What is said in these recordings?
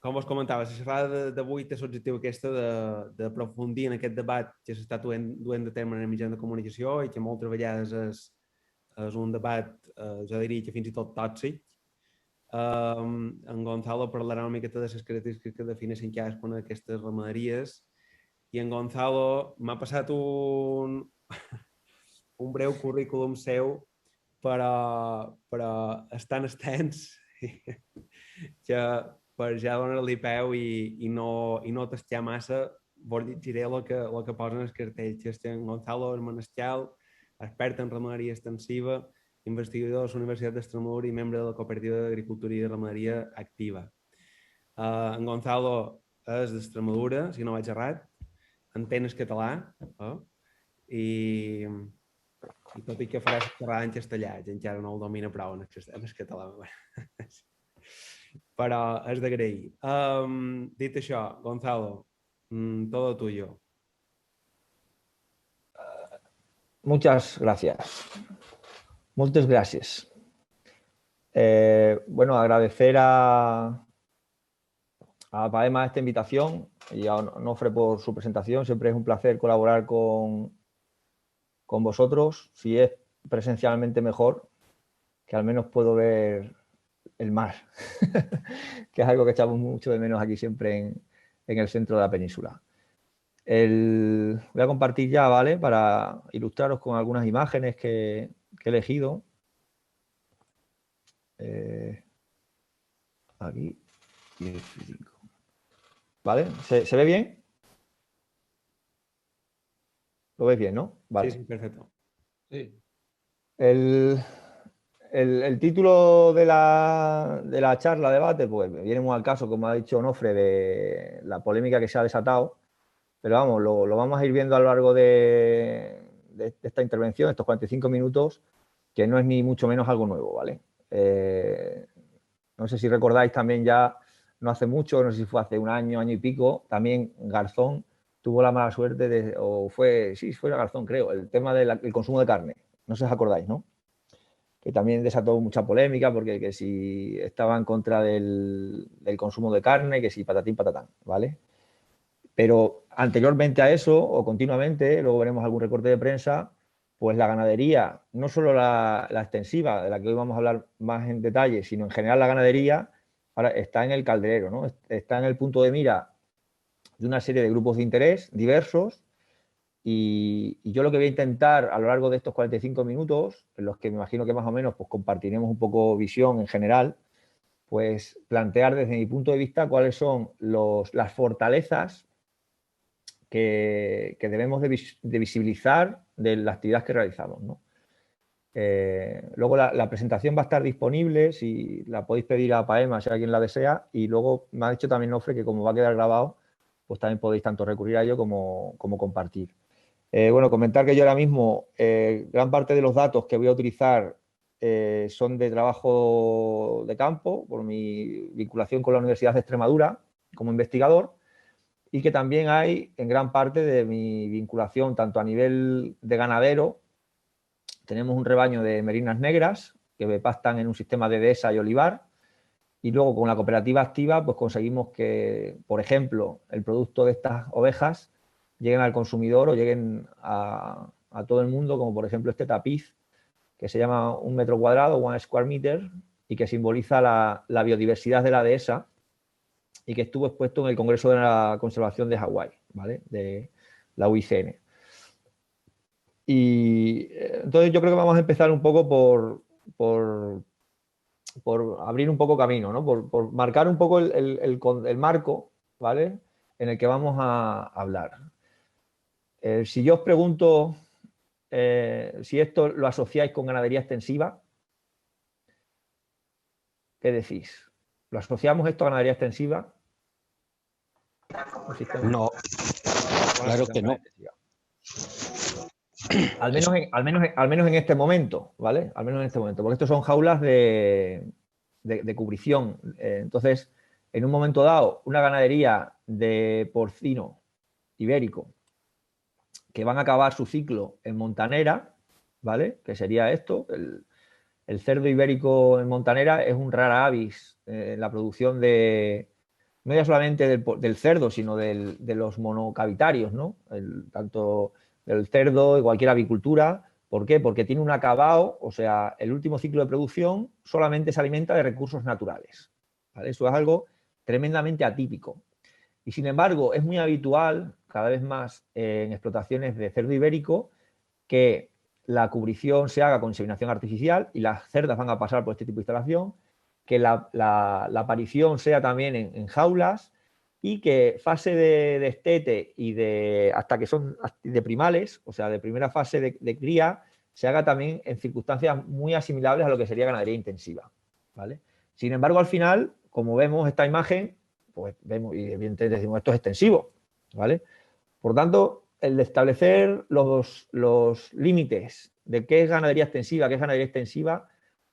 com us comentava, la xerrada d'avui té l'objectiu aquesta d'aprofundir en aquest debat que s'està duent a terme en el mitjà de comunicació i que moltes vegades és un debat, jo diria que fins i tot tòxic. En Gonzalo parlarà una miqueta de les característiques que defineixen cadascuna d'aquestes ramaderies i en Gonzalo m'ha passat un breu currículum seu, però és tan extens que per ja donar-li peu i no tastar massa, vos llegiré el que posen els cartells, que és en Gonzalo Hermanestial, expert en ramaderia extensiva, investigador de la Universitat d'Extremadura i membre de la Cooperativa d'Agricultura i de Ramaderia Activa. En Gonzalo és d'Extremadura, si no vaig errat, entén el català, i tot i que farà xerrada en castellà, encara no el domina prou en el català. Però és d'agrair. Dit això, Gonzalo, todo tuyo. Muchas gracias. Muchas gracias. Bueno, agradecer a Paema esta invitación y a Onofre por su presentación. Siempre es un placer colaborar con vosotros. Si es presencialmente mejor, que al menos puedo ver el mar, que es algo que echamos mucho de menos aquí siempre en el centro de la península. Voy a compartir ya, ¿vale? Para ilustraros con algunas imágenes que he elegido. Aquí. ¿Vale? ¿Se ve bien? ¿Lo veis bien, no? Vale. Sí, perfecto. Sí. El título de la charla, debate, pues viene muy al caso, como ha dicho Onofre, de la polémica que se ha desatado. Pero vamos, lo vamos a ir viendo a lo largo de esta intervención, estos 45 minutos, que no es ni mucho menos algo nuevo, ¿vale? No sé si recordáis también ya, no hace mucho, no sé si fue hace un año, año y pico, también Garzón tuvo la mala suerte fue Garzón, creo, el tema del consumo de carne. No sé si os acordáis, ¿no? Que también desató mucha polémica porque que si estaba en contra del consumo de carne, que si patatín, patatán, ¿vale? Pero anteriormente a eso, o continuamente, luego veremos algún recorte de prensa, pues la ganadería, no solo la extensiva, de la que hoy vamos a hablar más en detalle, sino en general la ganadería, ahora está en el calderero, ¿no? Está en el punto de mira de una serie de grupos de interés diversos y yo lo que voy a intentar a lo largo de estos 45 minutos, en los que me imagino que más o menos pues compartiremos un poco visión en general, pues plantear desde mi punto de vista cuáles son las fortalezas que debemos de visibilizar de la actividad que realizamos, ¿no? Luego la presentación va a estar disponible, si la podéis pedir a Paema, si alguien la desea, y luego me ha dicho también Nofre que como va a quedar grabado, pues también podéis tanto recurrir a ello como compartir. Bueno, comentar que yo ahora mismo gran parte de los datos que voy a utilizar son de trabajo de campo, por mi vinculación con la Universidad de Extremadura como investigador, y que también hay en gran parte de mi vinculación tanto a nivel de ganadero. Tenemos un rebaño de merinas negras que pastan en un sistema de dehesa y olivar, y luego con la cooperativa activa pues conseguimos que, por ejemplo, el producto de estas ovejas lleguen al consumidor o lleguen a todo el mundo, como por ejemplo este tapiz que se llama 1 metro cuadrado, 1 square meter, y que simboliza la biodiversidad de la dehesa y que estuvo expuesto en el Congreso de la Conservación de Hawái, ¿vale? De la UICN. Y entonces yo creo que vamos a empezar un poco por abrir un poco camino, ¿no? Por marcar un poco el marco, ¿vale? En el que vamos a hablar. Si yo os pregunto si esto lo asociáis con ganadería extensiva, ¿qué decís? ¿Lo asociamos esto a ganadería extensiva? No, claro que no. Al menos en este momento, ¿vale? Al menos en este momento, porque estos son jaulas de cubrición. Entonces, en un momento dado, una ganadería de porcino ibérico que van a acabar su ciclo en montanera, ¿vale? Que sería esto, el cerdo ibérico en montanera es un rara avis en la producción de no ya solamente del cerdo, sino de los monocavitarios, ¿no? Tanto del cerdo y cualquier avicultura. ¿Por qué? Porque tiene un acabado, o sea, el último ciclo de producción solamente se alimenta de recursos naturales, ¿vale? Eso es algo tremendamente atípico. Y sin embargo, es muy habitual, cada vez más, en explotaciones de cerdo ibérico, que la cubrición se haga con inseminación artificial y las cerdas van a pasar por este tipo de instalación, que la aparición sea también en jaulas y que fase de destete y hasta que son de primales, o sea, de primera fase de cría, se haga también en circunstancias muy asimilables a lo que sería ganadería intensiva, ¿vale? Sin embargo, al final, como vemos esta imagen, pues vemos y evidentemente decimos esto es extensivo, ¿vale? Por tanto, el de establecer los límites de qué es ganadería extensiva, qué es ganadería extensiva,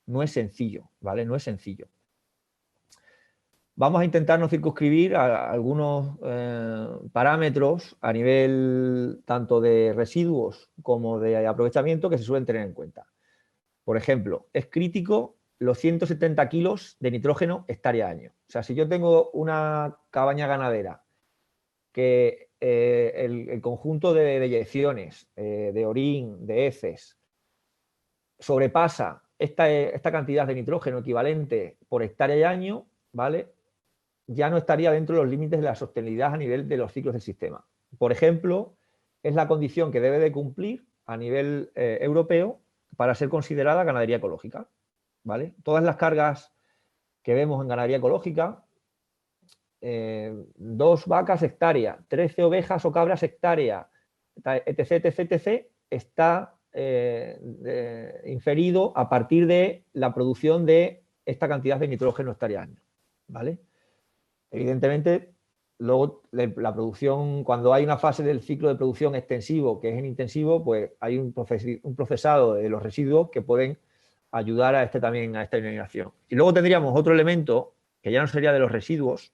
no es sencillo, ¿vale? No es sencillo. Vamos a intentarnos circunscribir a algunos parámetros a nivel tanto de residuos como de aprovechamiento que se suelen tener en cuenta. Por ejemplo, es crítico los 170 kilos de nitrógeno hectárea año. O sea, si yo tengo una cabaña ganadera que el conjunto de deyecciones, de orín, de heces, sobrepasa esta cantidad de nitrógeno equivalente por hectárea y año, ¿vale? Ya no estaría dentro de los límites de la sostenibilidad a nivel de los ciclos del sistema. Por ejemplo, es la condición que debe de cumplir a nivel europeo para ser considerada ganadería ecológica, ¿vale? Todas las cargas que vemos en ganadería ecológica, 2 vacas hectárea, 13 ovejas o cabras hectárea, etc., etc., etc., está inferido a partir de la producción de esta cantidad de nitrógeno hectárea año, ¿vale? Evidentemente, luego la producción, cuando hay una fase del ciclo de producción extensivo que es en intensivo, pues hay un procesado de los residuos que pueden ayudar a esta eliminación. Y luego tendríamos otro elemento que ya no sería de los residuos,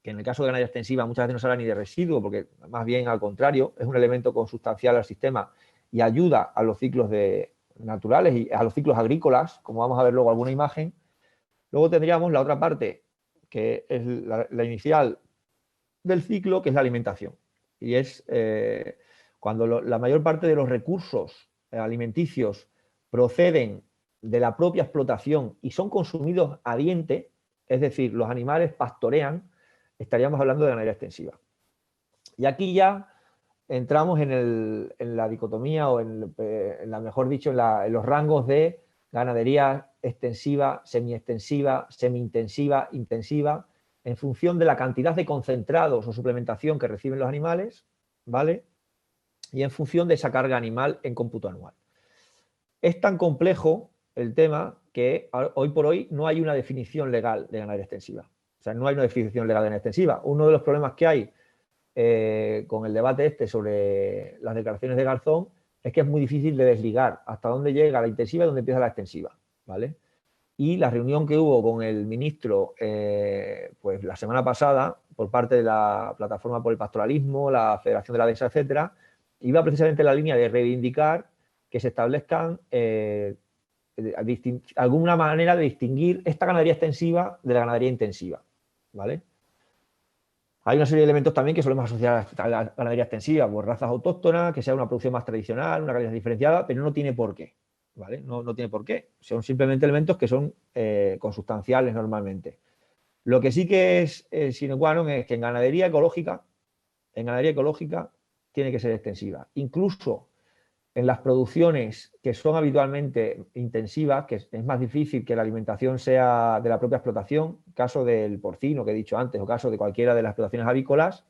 que en el caso de ganadería extensiva muchas veces no se habla ni de residuo, porque más bien al contrario, es un elemento consustancial al sistema y ayuda a los ciclos naturales y a los ciclos agrícolas, como vamos a ver luego alguna imagen. Luego tendríamos la otra parte, que es la inicial del ciclo, que es la alimentación. Y es cuando la mayor parte de los recursos alimenticios proceden de la propia explotación y son consumidos a diente, es decir, los animales pastorean, estaríamos hablando de ganadería extensiva. Y aquí ya entramos en la dicotomía o mejor dicho, en los rangos de ganadería extensiva, semiextensiva, semi-intensiva, intensiva, en función de la cantidad de concentrados o suplementación que reciben los animales, ¿vale? Y en función de esa carga animal en cómputo anual. Es tan complejo el tema que hoy por hoy no hay una definición legal de ganadería extensiva. O sea, no hay una definición legal de ganadería extensiva. Uno de los problemas que hay con el debate sobre las declaraciones de Garzón es que es muy difícil de desligar hasta dónde llega la intensiva y dónde empieza la extensiva, ¿vale? Y la reunión que hubo con el ministro pues la semana pasada por parte de la Plataforma por el Pastoralismo, la Federación de la Dehesa, etcétera, iba precisamente en la línea de reivindicar que se establezcan alguna manera de distinguir esta ganadería extensiva de la ganadería intensiva, ¿vale? Hay una serie de elementos también que solemos asociar a la ganadería extensiva, pues razas autóctonas, que sea una producción más tradicional, una calidad diferenciada, pero no tiene por qué, ¿vale? No tiene por qué. Son simplemente elementos que son consustanciales normalmente. Lo que sí que es sine qua non es que en ganadería ecológica tiene que ser extensiva. Incluso en las producciones que son habitualmente intensivas, que es más difícil que la alimentación sea de la propia explotación, caso del porcino que he dicho antes o caso de cualquiera de las explotaciones avícolas,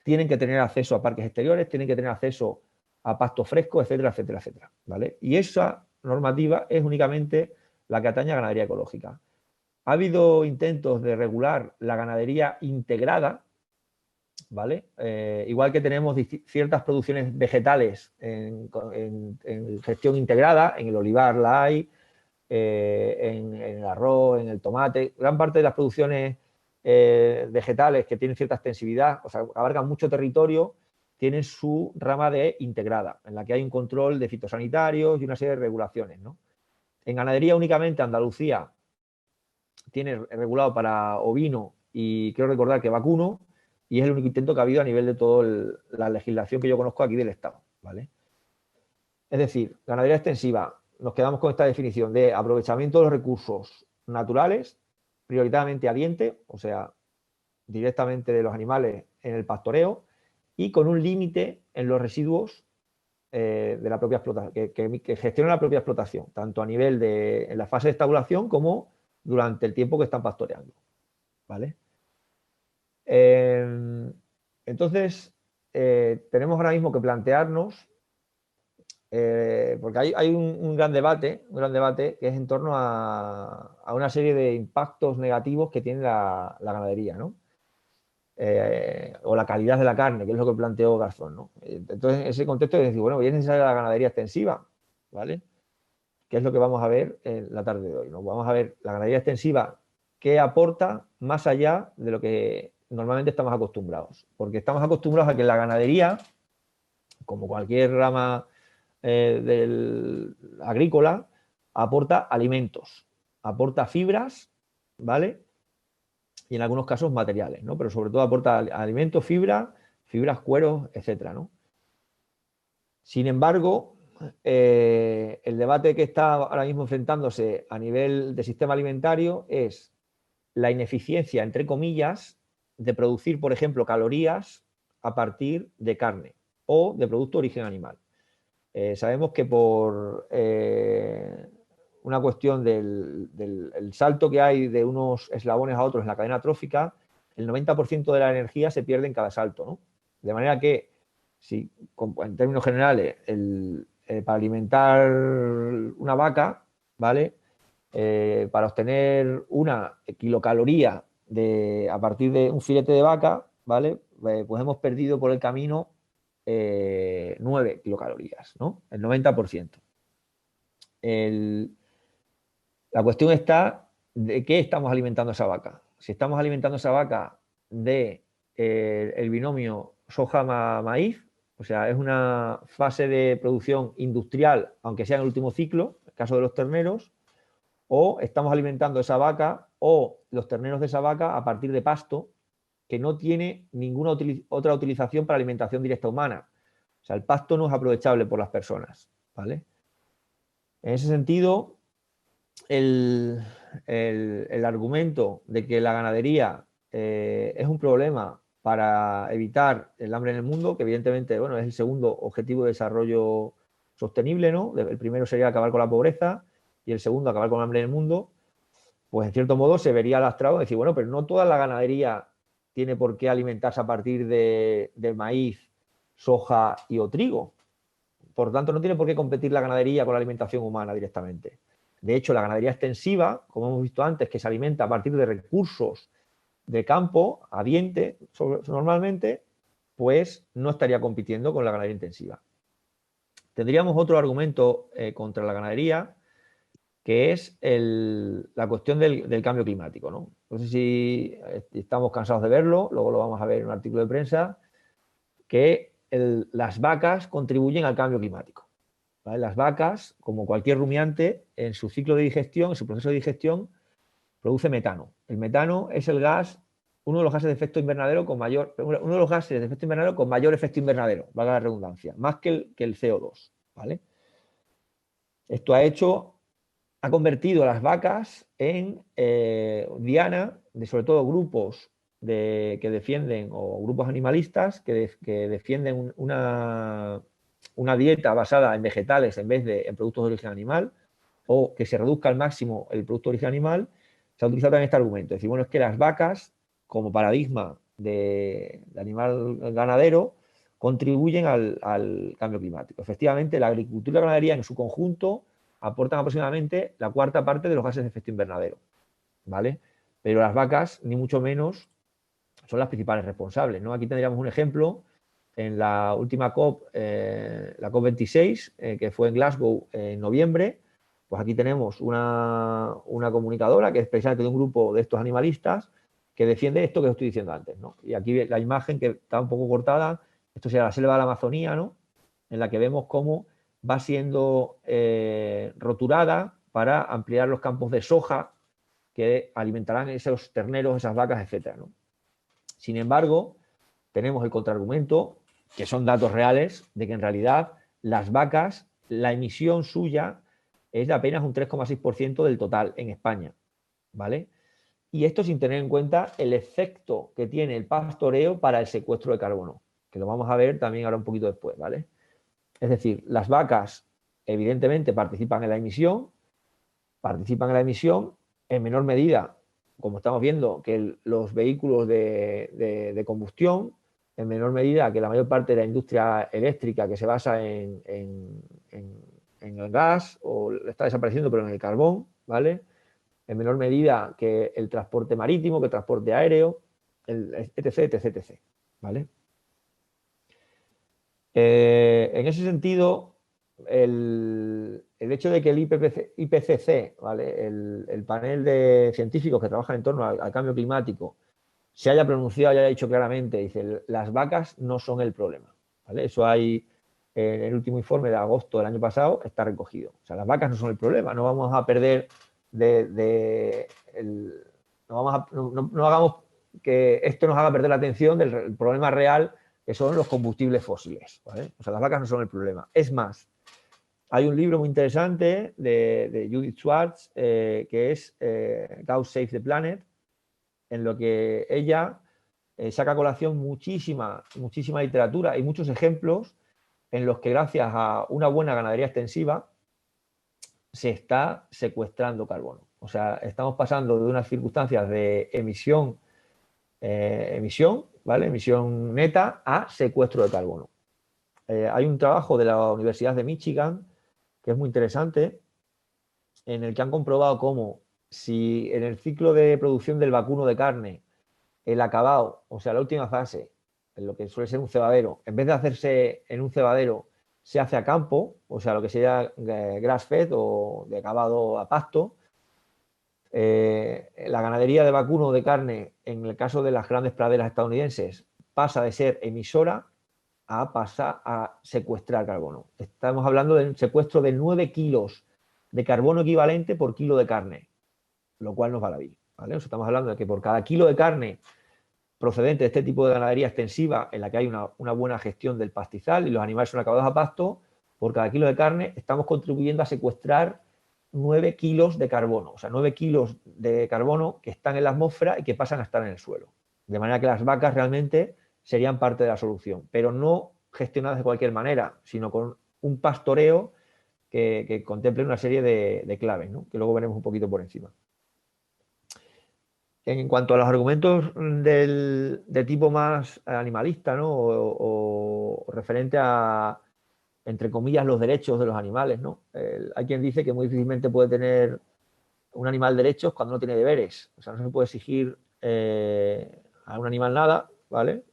tienen que tener acceso a parques exteriores, tienen que tener acceso a pasto fresco, etcétera, etcétera, etcétera, ¿vale? Y esa normativa es únicamente la que atañe a ganadería ecológica. Ha habido intentos de regular la ganadería integrada, ¿vale? Igual que tenemos ciertas producciones vegetales en gestión integrada, en el olivar la hay, en el arroz, en el tomate, gran parte de las producciones vegetales que tienen cierta extensividad, o sea, abarcan mucho territorio, tienen su rama de integrada, en la que hay un control de fitosanitarios y una serie de regulaciones, ¿no? En ganadería únicamente Andalucía tiene regulado para ovino y quiero recordar que vacuno, y es el único intento que ha habido a nivel de toda la legislación que yo conozco aquí del Estado, ¿vale? Es decir, ganadería extensiva, nos quedamos con esta definición de aprovechamiento de los recursos naturales, prioritariamente a diente, o sea, directamente de los animales en el pastoreo, y con un límite en los residuos de la propia explotación, que gestiona la propia explotación, tanto a nivel de en la fase de estabulación como durante el tiempo que están pastoreando, ¿vale? Entonces, tenemos ahora mismo que plantearnos, porque hay un gran debate que es en torno a una serie de impactos negativos que tiene la ganadería, ¿no? O la calidad de la carne, que es lo que planteó Garzón, ¿no? Entonces, en ese contexto es decir, bueno, ¿y es necesaria la ganadería extensiva? ¿Vale? Que es lo que vamos a ver en la tarde de hoy, ¿no? Vamos a ver la ganadería extensiva, qué aporta más allá de lo que normalmente estamos acostumbrados. Porque estamos acostumbrados a que la ganadería, como cualquier rama agrícola, aporta alimentos, aporta fibras, ¿vale? Y en algunos casos materiales, ¿no? Pero sobre todo aporta alimentos, fibras, cueros, etcétera, ¿no? Sin embargo, el debate que está ahora mismo enfrentándose a nivel de sistema alimentario es la ineficiencia, entre comillas, de producir, por ejemplo, calorías a partir de carne o de producto de origen animal. Sabemos que por una cuestión del salto que hay de unos eslabones a otros en la cadena trófica, el 90% de la energía se pierde en cada salto, ¿no? De manera que, si, en términos generales, para alimentar una vaca, ¿vale? Para obtener una kilocaloría a partir de un filete de vaca, ¿vale? Pues hemos perdido por el camino 9 kilocalorías, ¿no? El 90%. La cuestión está de qué estamos alimentando a esa vaca. Si estamos alimentando a esa vaca de el binomio soja-maíz, o sea, es una fase de producción industrial, aunque sea en el último ciclo, en el caso de los terneros, o estamos alimentando esa vaca o los terneros de esa vaca a partir de pasto que no tiene ninguna otra utilización para alimentación directa humana. O sea, el pasto no es aprovechable por las personas, ¿vale? En ese sentido, el argumento de que la ganadería es un problema para evitar el hambre en el mundo, que evidentemente, bueno, es el segundo objetivo de desarrollo sostenible, ¿no? El primero sería acabar con la pobreza y el segundo acabar con el hambre en el mundo, pues en cierto modo se vería lastrado en decir, bueno, pero no toda la ganadería tiene por qué alimentarse a partir de maíz, soja y o trigo. Por lo tanto, no tiene por qué competir la ganadería con la alimentación humana directamente. De hecho, la ganadería extensiva, como hemos visto antes, que se alimenta a partir de recursos de campo, a diente, normalmente, pues no estaría compitiendo con la ganadería intensiva. Tendríamos otro argumento contra la ganadería, que es la cuestión del cambio climático, ¿no? No sé si estamos cansados de verlo, luego lo vamos a ver en un artículo de prensa, que las vacas contribuyen al cambio climático, ¿vale? Las vacas, como cualquier rumiante, en su ciclo de digestión, en su proceso de digestión, produce metano. El metano es uno de los gases de efecto invernadero con mayor efecto invernadero, valga la redundancia, más que el CO2, ¿vale? Esto ha convertido a las vacas en diana de sobre todo grupos que defienden, o grupos animalistas que defienden una dieta basada en vegetales en vez de en productos de origen animal, o que se reduzca al máximo el producto de origen animal. Se ha utilizado también este argumento, es decir, bueno, es que las vacas, como paradigma de animal ganadero, contribuyen al cambio climático. Efectivamente, la agricultura y la ganadería en su conjunto aportan aproximadamente la cuarta parte de los gases de efecto invernadero, ¿vale? Pero las vacas, ni mucho menos, son las principales responsables, ¿no? Aquí tendríamos un ejemplo en la última COP, la COP26, que fue en Glasgow en noviembre. Pues aquí tenemos una comunicadora que es precisamente de un grupo de estos animalistas que defiende esto que os estoy diciendo antes, ¿no? Y aquí la imagen, que está un poco cortada, esto sería la selva de la Amazonía, ¿no? En la que vemos cómo va siendo roturada para ampliar los campos de soja que alimentarán esos terneros, esas vacas, etcétera, ¿no? Sin embargo, tenemos el contraargumento, que son datos reales, de que en realidad las vacas, la emisión suya es de apenas un 3,6% del total en España, ¿vale? Y esto sin tener en cuenta el efecto que tiene el pastoreo para el secuestro de carbono, que lo vamos a ver también ahora un poquito después, ¿vale? Es decir, las vacas evidentemente participan en la emisión en menor medida, como estamos viendo, que los vehículos de combustión, en menor medida que la mayor parte de la industria eléctrica que se basa en el gas, o está desapareciendo, pero en el carbón, ¿vale? En menor medida que el transporte marítimo, que el transporte aéreo, etc., ¿vale? En ese sentido, el hecho de que el IPCC, ¿vale? el panel de científicos que trabajan en torno al cambio climático, se haya pronunciado y haya dicho claramente, dice, las vacas no son el problema, ¿vale? Eso hay en el último informe de agosto del año pasado, está recogido. O sea, las vacas no son el problema, no vamos a perder no hagamos que esto nos haga perder la atención del problema real, que son los combustibles fósiles, ¿vale? O sea, las vacas no son el problema. Es más, hay un libro muy interesante de Judith Schwartz, que es Cows Save the Planet, en lo que ella saca a colación muchísima literatura y muchos ejemplos en los que gracias a una buena ganadería extensiva se está secuestrando carbono. O sea, estamos pasando de unas circunstancias de emisión, ¿vale? Emisión neta a secuestro de carbono. Hay un trabajo de la Universidad de Michigan que es muy interesante, en el que han comprobado cómo si en el ciclo de producción del vacuno de carne, el acabado, o sea, la última fase, en lo que suele ser un cebadero, en vez de hacerse en un cebadero, se hace a campo, o sea, lo que sería grass-fed o de acabado a pasto. La ganadería de vacuno de carne, en el caso de las grandes praderas estadounidenses, pasa de ser emisora a pasar a secuestrar carbono. Estamos hablando de un secuestro de 9 kilos de carbono equivalente por kilo de carne, lo cual nos va a la vida, ¿vale? O sea, estamos hablando de que por cada kilo de carne procedente de este tipo de ganadería extensiva, en la que hay una buena gestión del pastizal y los animales son acabados a pasto, por cada kilo de carne estamos contribuyendo a secuestrar 9 kilos de carbono, o sea, 9 kilos de carbono que están en la atmósfera y que pasan a estar en el suelo. De manera que las vacas realmente serían parte de la solución, pero no gestionadas de cualquier manera, sino con un pastoreo que contemple una serie de claves, ¿no? Que luego veremos un poquito por encima. En cuanto a los argumentos de tipo más animalista, ¿no? o referente a, entre comillas, los derechos de los animales, ¿no? Hay quien dice que muy difícilmente puede tener un animal derechos cuando no tiene deberes. O sea, no se puede exigir a un animal nada, ¿vale?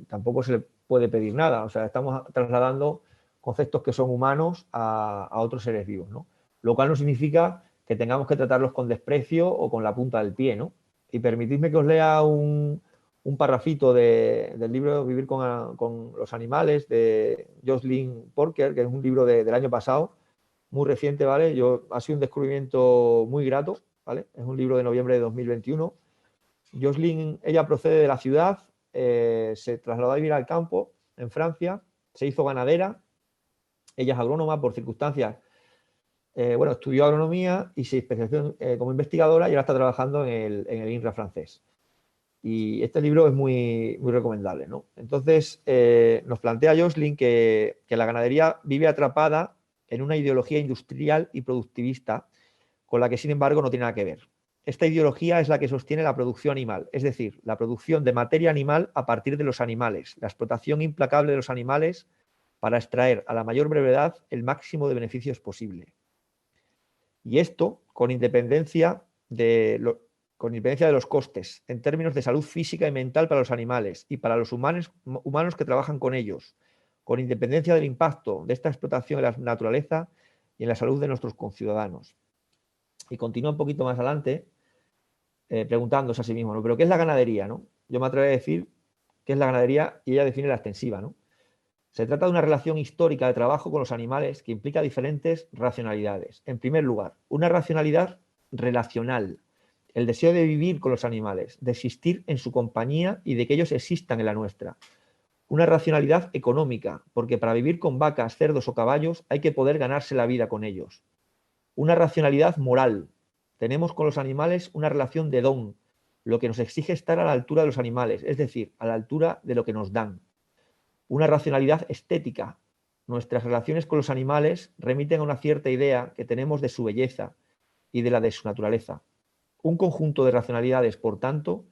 Tampoco se le puede pedir nada. O sea, estamos trasladando conceptos que son humanos a otros seres vivos, ¿no? Lo cual no significa que tengamos que tratarlos con desprecio o con la punta del pie, ¿no? Y permitidme que os lea un parrafito del libro Vivir con los animales de Jocelyn Porker, que es un libro del año pasado, muy reciente, ¿vale? Ha sido un descubrimiento muy grato, ¿vale? Es un libro de noviembre de 2021. Jocelyn, ella procede de la ciudad, se trasladó a vivir al campo en Francia, se hizo ganadera, ella es agrónoma por circunstancias, estudió agronomía y se especializó como investigadora y ahora está trabajando en el INRA francés. Y este libro es muy recomendable, ¿no? Entonces, nos plantea Jocelyn que la ganadería vive atrapada en una ideología industrial y productivista con la que, sin embargo, no tiene nada que ver. Esta ideología es la que sostiene la producción animal, es decir, la producción de materia animal a partir de los animales, la explotación implacable de los animales para extraer a la mayor brevedad el máximo de beneficios posible. Y esto con independencia de los costes, en términos de salud física y mental para los animales y para los humanos que trabajan con ellos, con independencia del impacto de esta explotación en la naturaleza y en la salud de nuestros conciudadanos. Y continúa un poquito más adelante preguntándose a sí mismo, ¿no? ¿Pero qué es la ganadería, no? Yo me atrevo a decir qué es la ganadería y ella define la extensiva, ¿no? Se trata de una relación histórica de trabajo con los animales que implica diferentes racionalidades. En primer lugar, una racionalidad relacional, el deseo de vivir con los animales, de existir en su compañía y de que ellos existan en la nuestra. Una racionalidad económica, porque para vivir con vacas, cerdos o caballos hay que poder ganarse la vida con ellos. Una racionalidad moral. Tenemos con los animales una relación de don, lo que nos exige estar a la altura de los animales, es decir, a la altura de lo que nos dan. Una racionalidad estética. Nuestras relaciones con los animales remiten a una cierta idea que tenemos de su belleza y de la de su naturaleza. Un conjunto de racionalidades, por tanto,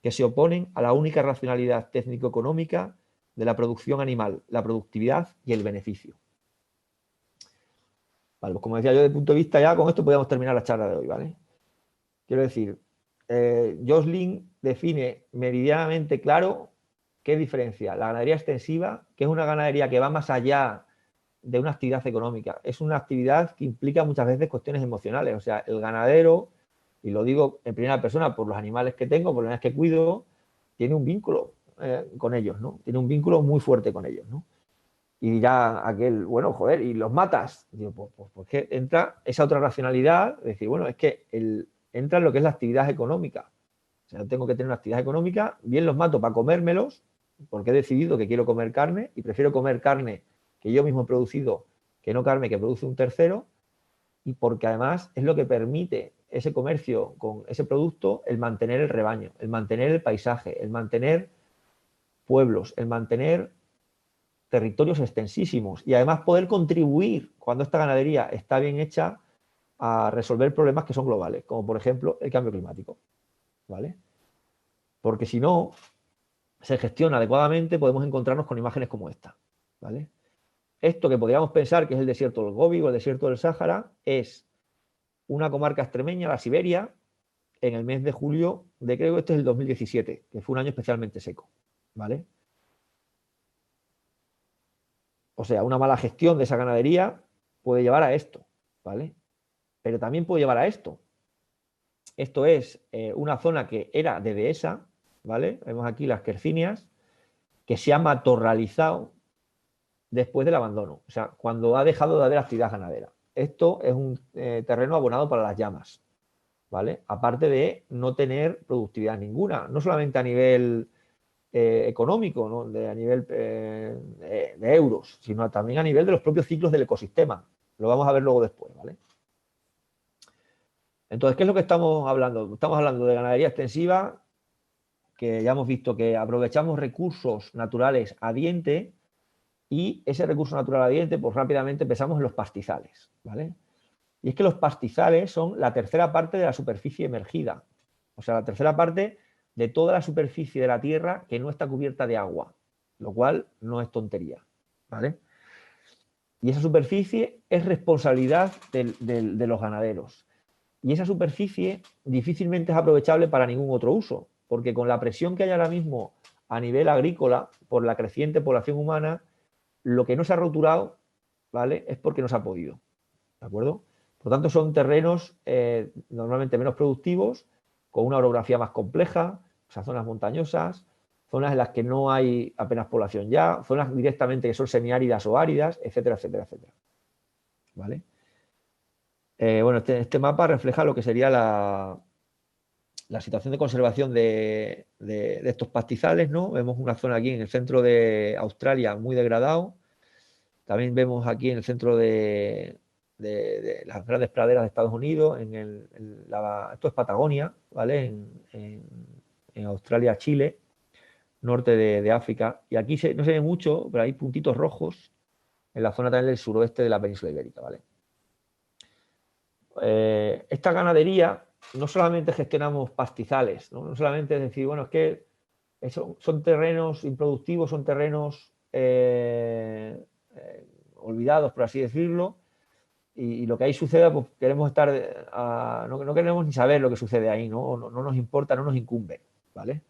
que se oponen a la única racionalidad técnico-económica de la producción animal, la productividad y el beneficio. Vale, pues como decía yo, desde el punto de vista ya, con esto podemos terminar la charla de hoy, ¿vale? Quiero decir, Josling define meridianamente claro qué diferencia la ganadería extensiva, que es una ganadería que va más allá de una actividad económica. Es una actividad que implica muchas veces cuestiones emocionales. O sea, el ganadero, y lo digo en primera persona por los animales que tengo, por los animales que cuido, tiene un vínculo con ellos, ¿no? Tiene un vínculo muy fuerte con ellos, ¿no? Y dirá aquel, bueno, joder, ¿y los matas? Digo, pues que entra esa otra racionalidad, es decir, bueno, es que entra en lo que es la actividad económica. O sea, yo tengo que tener una actividad económica, bien los mato para comérmelos, porque he decidido que quiero comer carne y prefiero comer carne que yo mismo he producido que no carne que produce un tercero, y porque además es lo que permite ese comercio con ese producto el mantener el rebaño, el mantener el paisaje, el mantener pueblos, el mantener territorios extensísimos y además poder contribuir, cuando esta ganadería está bien hecha, a resolver problemas que son globales, como por ejemplo el cambio climático, ¿vale? Porque si no se gestiona adecuadamente, podemos encontrarnos con imágenes como esta, ¿vale? Esto que podríamos pensar que es el desierto del Gobi o el desierto del Sáhara es una comarca extremeña, la Siberia, en el mes de julio de, creo que este es el 2017, que fue un año especialmente seco, ¿vale? O sea, una mala gestión de esa ganadería puede llevar a esto, ¿vale? Pero también puede llevar a esto. Esto es una zona que era de dehesa, ¿vale? Vemos aquí las quercinias, que se ha matorralizado después del abandono, o sea, cuando ha dejado de haber actividad ganadera. Esto es un terreno abonado para las llamas, ¿vale? Aparte de no tener productividad ninguna, no solamente a nivel económico, ¿no? A nivel de euros, sino también a nivel de los propios ciclos del ecosistema. Lo vamos a ver luego después, ¿vale? Entonces, ¿qué es lo que estamos hablando? Estamos hablando de ganadería extensiva, que ya hemos visto que aprovechamos recursos naturales a diente y ese recurso natural a diente, pues rápidamente pensamos en los pastizales, ¿vale? Y es que los pastizales son la tercera parte de la superficie emergida, o sea, la tercera parte de toda la superficie de la tierra que no está cubierta de agua, lo cual no es tontería, ¿vale? Y esa superficie es responsabilidad de los ganaderos. Y esa superficie difícilmente es aprovechable para ningún otro uso, porque con la presión que hay ahora mismo a nivel agrícola por la creciente población humana, lo que no se ha roturado, ¿vale?, es porque no se ha podido, ¿de acuerdo? Por lo tanto, son terrenos normalmente menos productivos, con una orografía más compleja, o sea, zonas montañosas, zonas en las que no hay apenas población ya, zonas directamente que son semiáridas o áridas, etcétera, etcétera, etcétera, ¿vale? Bueno, este mapa refleja lo que sería la situación de conservación de estos pastizales, ¿no? Vemos una zona aquí en el centro de Australia muy degradado. También vemos aquí en el centro de las grandes praderas de Estados Unidos, esto es Patagonia, ¿vale? En Australia, Chile, norte de África. Y aquí no se ve mucho, pero hay puntitos rojos en la zona también del suroeste de la península ibérica, ¿vale? Esta ganadería no solamente gestionamos pastizales, ¿no? No solamente es decir, bueno, es que son terrenos improductivos, son terrenos olvidados, por así decirlo, y lo que ahí suceda, pues queremos estar, no queremos ni saber lo que sucede ahí, ¿no? No nos importa, no nos incumbe, ¿vale?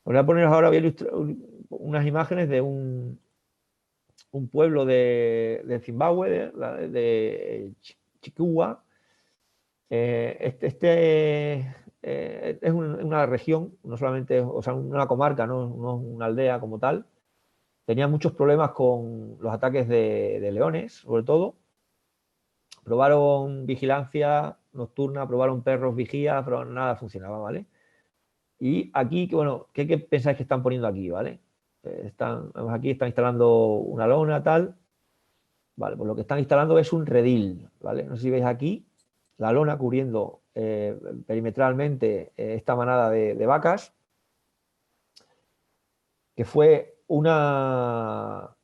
Os voy a poner ahora, voy a ilustrar unas imágenes de un pueblo de Zimbabue, de Chikwa. Es una región, no solamente, o sea, una comarca, no una aldea como tal. Tenía muchos problemas con los ataques de leones, sobre todo, probaron vigilancia nocturna, probaron perros vigías, pero nada funcionaba, ¿vale? Y aquí, bueno, ¿qué pensáis que están poniendo aquí, ¿vale? Aquí están instalando una lona, tal. Vale, pues lo que están instalando es un redil, ¿vale? No sé si veis aquí la lona cubriendo perimetralmente esta manada de vacas, que fue una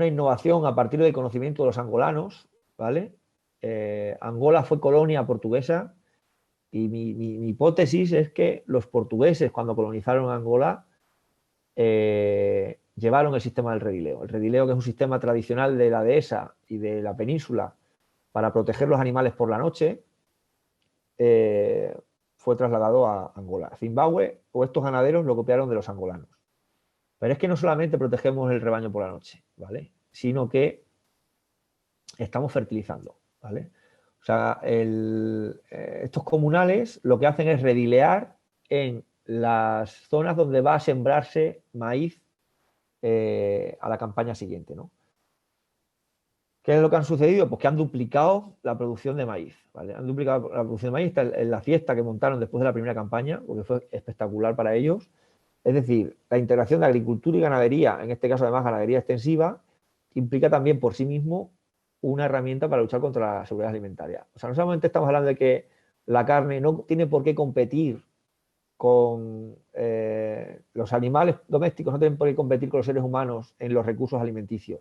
innovación a partir del conocimiento de los angolanos, ¿vale? Angola fue colonia portuguesa y mi hipótesis es que los portugueses, cuando colonizaron Angola, llevaron el sistema del redileo. El redileo, que es un sistema tradicional de la dehesa y de la península para proteger los animales por la noche, fue trasladado a Angola. Zimbabue o estos ganaderos lo copiaron de los angolanos. Pero es que no solamente protegemos el rebaño por la noche, ¿vale? Sino que estamos fertilizando, ¿vale? O sea, estos comunales lo que hacen es redilear en las zonas donde va a sembrarse maíz a la campaña siguiente, ¿no? ¿Qué es lo que han sucedido? Pues que han duplicado la producción de maíz, ¿vale? Han duplicado la producción de maíz en la fiesta que montaron después de la primera campaña, porque fue espectacular para ellos. Es decir, la integración de agricultura y ganadería, en este caso además ganadería extensiva, implica también por sí mismo una herramienta para luchar contra la seguridad alimentaria. O sea, no solamente estamos hablando de que la carne no tiene por qué competir con los animales domésticos, no tienen por qué competir con los seres humanos en los recursos alimenticios,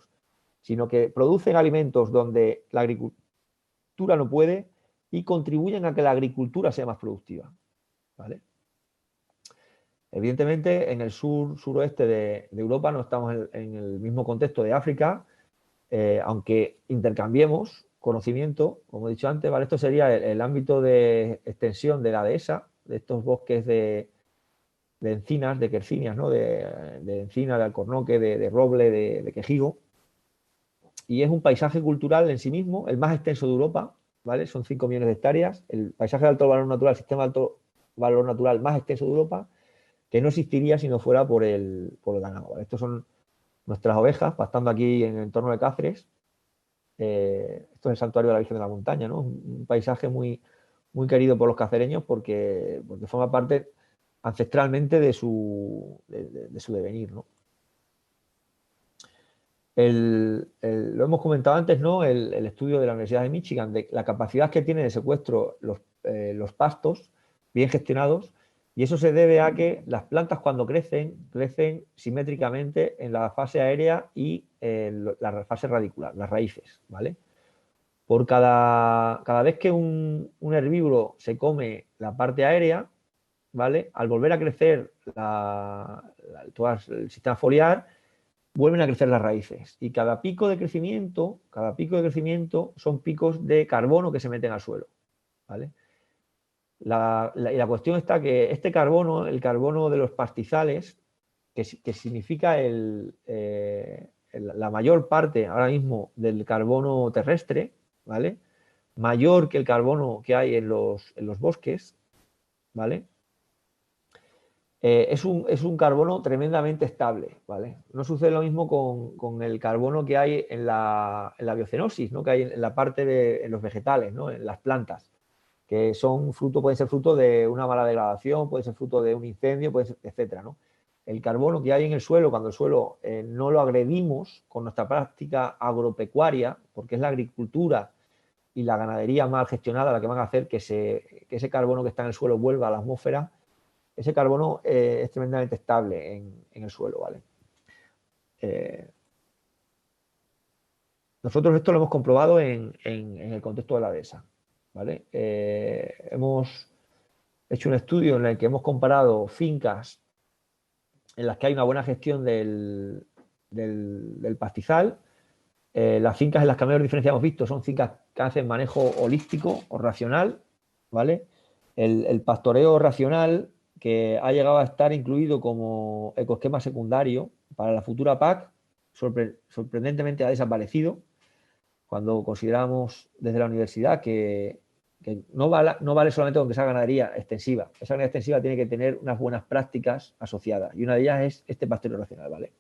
sino que producen alimentos donde la agricultura no puede y contribuyen a que la agricultura sea más productiva, ¿vale? Evidentemente, en el suroeste de Europa no estamos en el mismo contexto de África, aunque intercambiemos conocimiento, como he dicho antes, ¿vale? Esto sería el ámbito de extensión de la dehesa, de estos bosques de encinas, de quercinias, ¿no? De encina, de alcornoque, de roble, de quejigo. Y es un paisaje cultural en sí mismo, el más extenso de Europa, ¿vale? Son 5 millones de hectáreas. El paisaje de alto valor natural, el sistema de alto valor natural más extenso de Europa, que no existiría si no fuera por el ganado, ¿vale? Estos son nuestras ovejas, pastando aquí en el entorno de Cáceres. Esto es el santuario de la Virgen de la Montaña, ¿no? Un paisaje muy, muy querido por los cacereños porque forma parte ancestralmente de su devenir, ¿no? Lo hemos comentado antes, ¿no? El estudio de la Universidad de Michigan, de la capacidad que tiene de secuestro los pastos bien gestionados, y eso se debe a que las plantas cuando crecen simétricamente en la fase aérea y la fase radicular, las raíces, ¿vale? Por cada vez que un herbívoro se come la parte aérea, ¿vale? Al volver a crecer todo el sistema foliar, vuelven a crecer las raíces. Y cada pico de crecimiento son picos de carbono que se meten al suelo, ¿vale? La cuestión está que este carbono, el carbono de los pastizales, que significa la mayor parte ahora mismo del carbono terrestre, ¿vale? Mayor que el carbono que hay en los bosques, ¿vale? Es un carbono tremendamente estable, ¿vale? No sucede lo mismo con el carbono que hay en la biocenosis, ¿no? Que hay en la parte en los vegetales, ¿no? En las plantas, que pueden ser fruto de una mala degradación, puede ser fruto de un incendio, puede ser, etcétera, ¿no? El carbono que hay en el suelo, cuando el suelo no lo agredimos con nuestra práctica agropecuaria, porque es la agricultura y la ganadería mal gestionada la que van a hacer que ese carbono que está en el suelo vuelva a la atmósfera. Ese carbono es tremendamente estable en el suelo, ¿vale? Nosotros esto lo hemos comprobado en el contexto de la dehesa, ¿vale? Hemos hecho un estudio en el que hemos comparado fincas en las que hay una buena gestión del pastizal. Las fincas en las que mayor diferencia hemos visto son fincas que hacen manejo holístico o racional, ¿vale? El pastoreo racional, que ha llegado a estar incluido como ecoesquema secundario para la futura PAC, sorprendentemente ha desaparecido cuando consideramos desde la universidad que no vale solamente donde sea ganadería extensiva. Esa ganadería extensiva tiene que tener unas buenas prácticas asociadas y una de ellas es este pastoreo racional, ¿vale?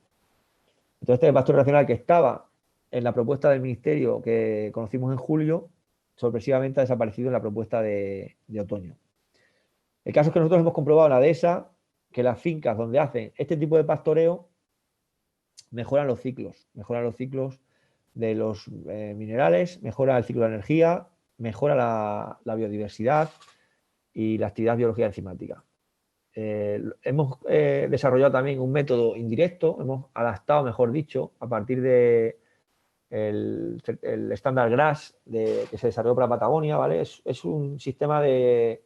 Entonces, este pastoreo racional que estaba en la propuesta del ministerio que conocimos en julio, sorpresivamente ha desaparecido en la propuesta de otoño. El caso es que nosotros hemos comprobado en la dehesa que las fincas donde hacen este tipo de pastoreo mejoran los ciclos de los minerales, mejora el ciclo de energía, mejora la biodiversidad y la actividad biológica enzimática. Hemos desarrollado también un método indirecto, hemos adaptado, mejor dicho, a partir de el estándar GRAS que se desarrolló para Patagonia, ¿vale? Es un sistema de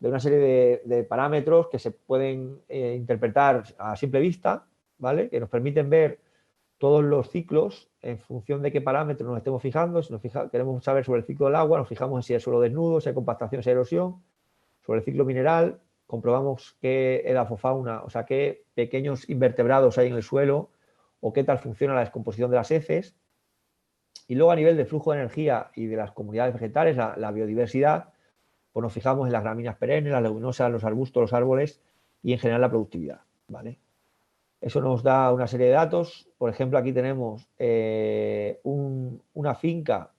una serie de parámetros que se pueden interpretar a simple vista, ¿vale? Que nos permiten ver todos los ciclos en función de qué parámetros nos estemos fijando. Si queremos saber sobre el ciclo del agua, nos fijamos en si hay suelo desnudo, si hay compactación, si hay erosión. Sobre el ciclo mineral, comprobamos qué edafofauna, o sea, qué pequeños invertebrados hay en el suelo o qué tal funciona la descomposición de las heces. Y luego, a nivel de flujo de energía y de las comunidades vegetales, la biodiversidad, pues nos fijamos en las gramíneas perennes, las leguminosas, los arbustos, los árboles y en general la productividad, ¿vale? Eso nos da una serie de datos. Por ejemplo, aquí tenemos una finca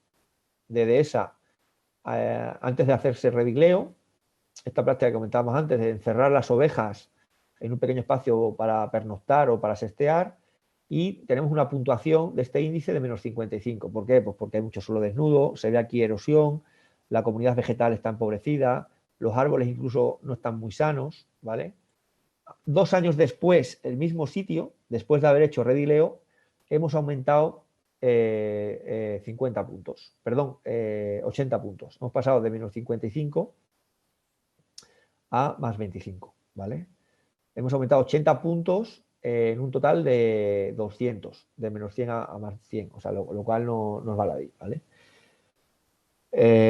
de dehesa antes de hacerse redigleo. Esta práctica que comentábamos antes de encerrar las ovejas en un pequeño espacio para pernoctar o para sestear, y tenemos una puntuación de este índice de menos 55. ¿Por qué? Pues porque hay mucho suelo desnudo, se ve aquí erosión, la comunidad vegetal está empobrecida, los árboles incluso no están muy sanos, ¿vale? 2 años después, el mismo sitio, después de haber hecho redileo, hemos aumentado 50 puntos, perdón, 80 puntos. Hemos pasado de menos 55 a más 25, ¿vale? Hemos aumentado 80 puntos en un total de 200, de menos 100 a más 100, o sea, lo cual no nos va a la vida, ¿vale?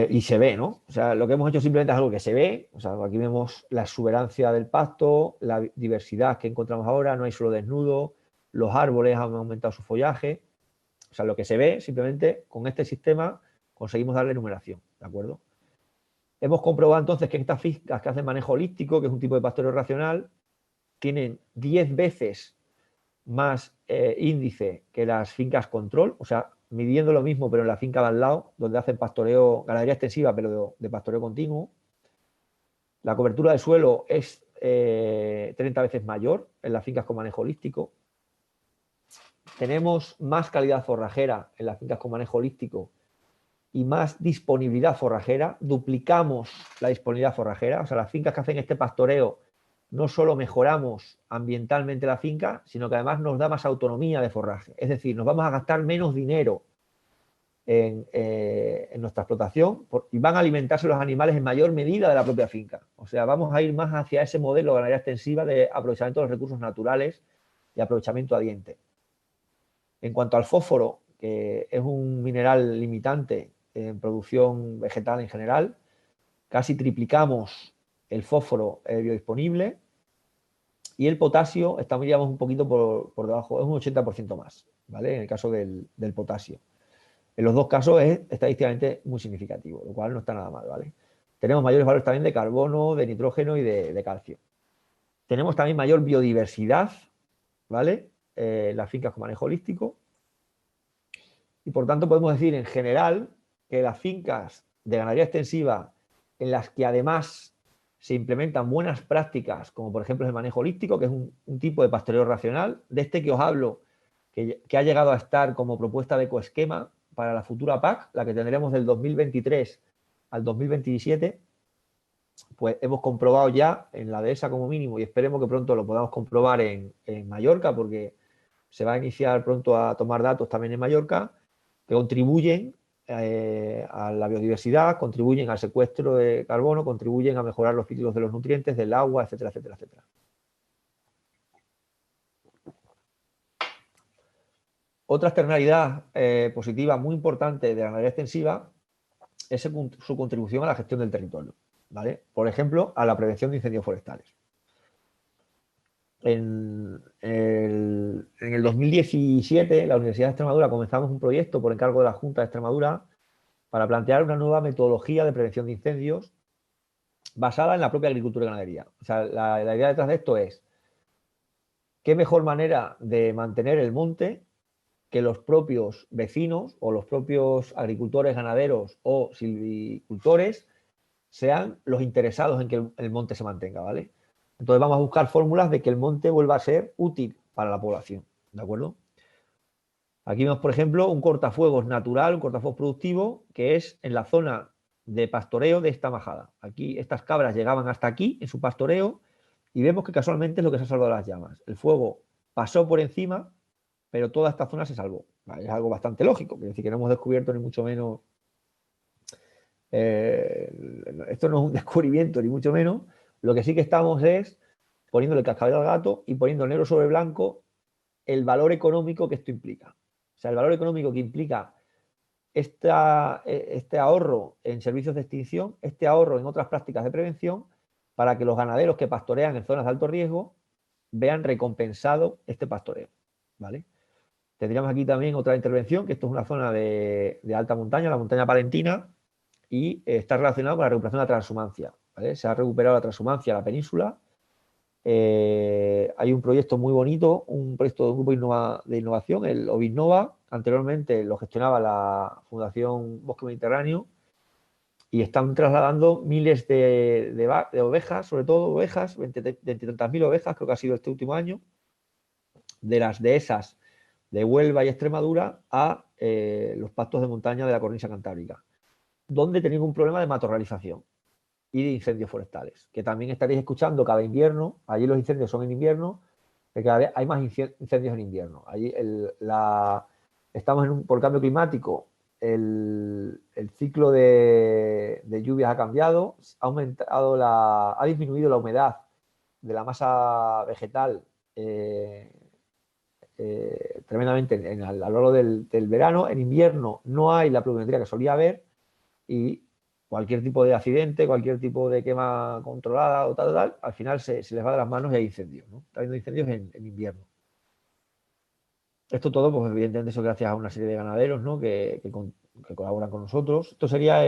Y se ve, ¿no? O sea, lo que hemos hecho simplemente es algo que se ve. O sea, aquí vemos la exuberancia del pasto, la diversidad que encontramos ahora, no hay suelo desnudo, los árboles han aumentado su follaje. O sea, lo que se ve, simplemente con este sistema conseguimos darle numeración, ¿de acuerdo? Hemos comprobado entonces que estas fincas que hacen manejo holístico, que es un tipo de pastoreo racional, tienen 10 veces más índice que las fincas control, o sea, midiendo lo mismo, pero en la finca de al lado, donde hacen pastoreo, ganadería extensiva, pero de pastoreo continuo. La cobertura de suelo es 30 veces mayor en las fincas con manejo holístico. Tenemos más calidad forrajera en las fincas con manejo holístico y más disponibilidad forrajera. Duplicamos la disponibilidad forrajera. O sea, las fincas que hacen este pastoreo, no solo mejoramos ambientalmente la finca, sino que además nos da más autonomía de forraje. Es decir, nos vamos a gastar menos dinero en nuestra explotación y van a alimentarse los animales en mayor medida de la propia finca. O sea, vamos a ir más hacia ese modelo de ganadería extensiva de aprovechamiento de los recursos naturales y aprovechamiento a diente. En cuanto al fósforo, que es un mineral limitante en producción vegetal en general, casi triplicamos el fósforo biodisponible, y el potasio estamos, digamos, un poquito por debajo, es un 80% más, ¿vale? En el caso del potasio. En los dos casos es estadísticamente muy significativo, lo cual no está nada mal, ¿vale? Tenemos mayores valores también de carbono, de nitrógeno y de calcio. Tenemos también mayor biodiversidad, ¿vale? Las fincas con manejo holístico. Y por tanto podemos decir en general que las fincas de ganadería extensiva en las que además se implementan buenas prácticas, como por ejemplo el manejo holístico, que es un tipo de pastoreo racional, de este que os hablo, que ha llegado a estar como propuesta de ecoesquema para la futura PAC, la que tendremos del 2023 al 2027, pues hemos comprobado ya en la dehesa como mínimo, y esperemos que pronto lo podamos comprobar en Mallorca, porque se va a iniciar pronto a tomar datos también en Mallorca, que contribuyen a la biodiversidad, contribuyen al secuestro de carbono, contribuyen a mejorar los ciclos de los nutrientes, del agua, etcétera, etcétera, etcétera. Otra externalidad positiva muy importante de la ganadería extensiva es su contribución a la gestión del territorio, ¿vale? Por ejemplo, a la prevención de incendios forestales. En el 2017, la Universidad de Extremadura comenzamos un proyecto por encargo de la Junta de Extremadura para plantear una nueva metodología de prevención de incendios basada en la propia agricultura y ganadería. O sea, la idea detrás de esto es qué mejor manera de mantener el monte que los propios vecinos o los propios agricultores, ganaderos o silvicultores sean los interesados en que el monte se mantenga, ¿vale? Entonces vamos a buscar fórmulas de que el monte vuelva a ser útil para la población, ¿de acuerdo? Aquí vemos, por ejemplo, un cortafuegos natural, un cortafuegos productivo, que es en la zona de pastoreo de esta majada. Aquí estas cabras llegaban hasta aquí en su pastoreo y vemos que casualmente es lo que se ha salvado de las llamas. El fuego pasó por encima, pero toda esta zona se salvó. ¿Vale? Es algo bastante lógico, es decir, que no hemos descubierto ni mucho menos... esto no es un descubrimiento, ni mucho menos. Lo que sí que estamos es poniéndole el cascabel al gato y poniendo negro sobre blanco el valor económico que esto implica. O sea, el valor económico que implica este ahorro en servicios de extinción, este ahorro en otras prácticas de prevención, para que los ganaderos que pastorean en zonas de alto riesgo vean recompensado este pastoreo, ¿vale? Tendríamos aquí también otra intervención, que esto es una zona de alta montaña, la montaña palentina, y está relacionado con la recuperación de la transhumancia, ¿vale? Se ha recuperado la transhumancia en la península. Hay un proyecto muy bonito, un proyecto de un grupo de innovación, el Ovinnova. Anteriormente lo gestionaba la Fundación Bosque Mediterráneo y están trasladando miles de ovejas, sobre todo ovejas, 20-30.000 ovejas, creo que ha sido este último año, de las dehesas de Huelva y Extremadura a los pastos de montaña de la cornisa cantábrica, donde tenían un problema de matorralización y de incendios forestales, que también estaréis escuchando cada invierno. Allí los incendios son en invierno, que cada vez hay más incendios en invierno. Allí estamos por cambio climático, el ciclo de lluvias ha cambiado, ha disminuido la humedad de la masa vegetal tremendamente a lo largo del verano. En invierno no hay la pluviometría que solía haber y cualquier tipo de accidente, cualquier tipo de quema controlada o tal, al final se les va de las manos y hay incendios, ¿no? Está habiendo incendios en invierno. Esto todo, pues evidentemente, eso gracias a una serie de ganaderos, ¿no? que colaboran con nosotros. Esto sería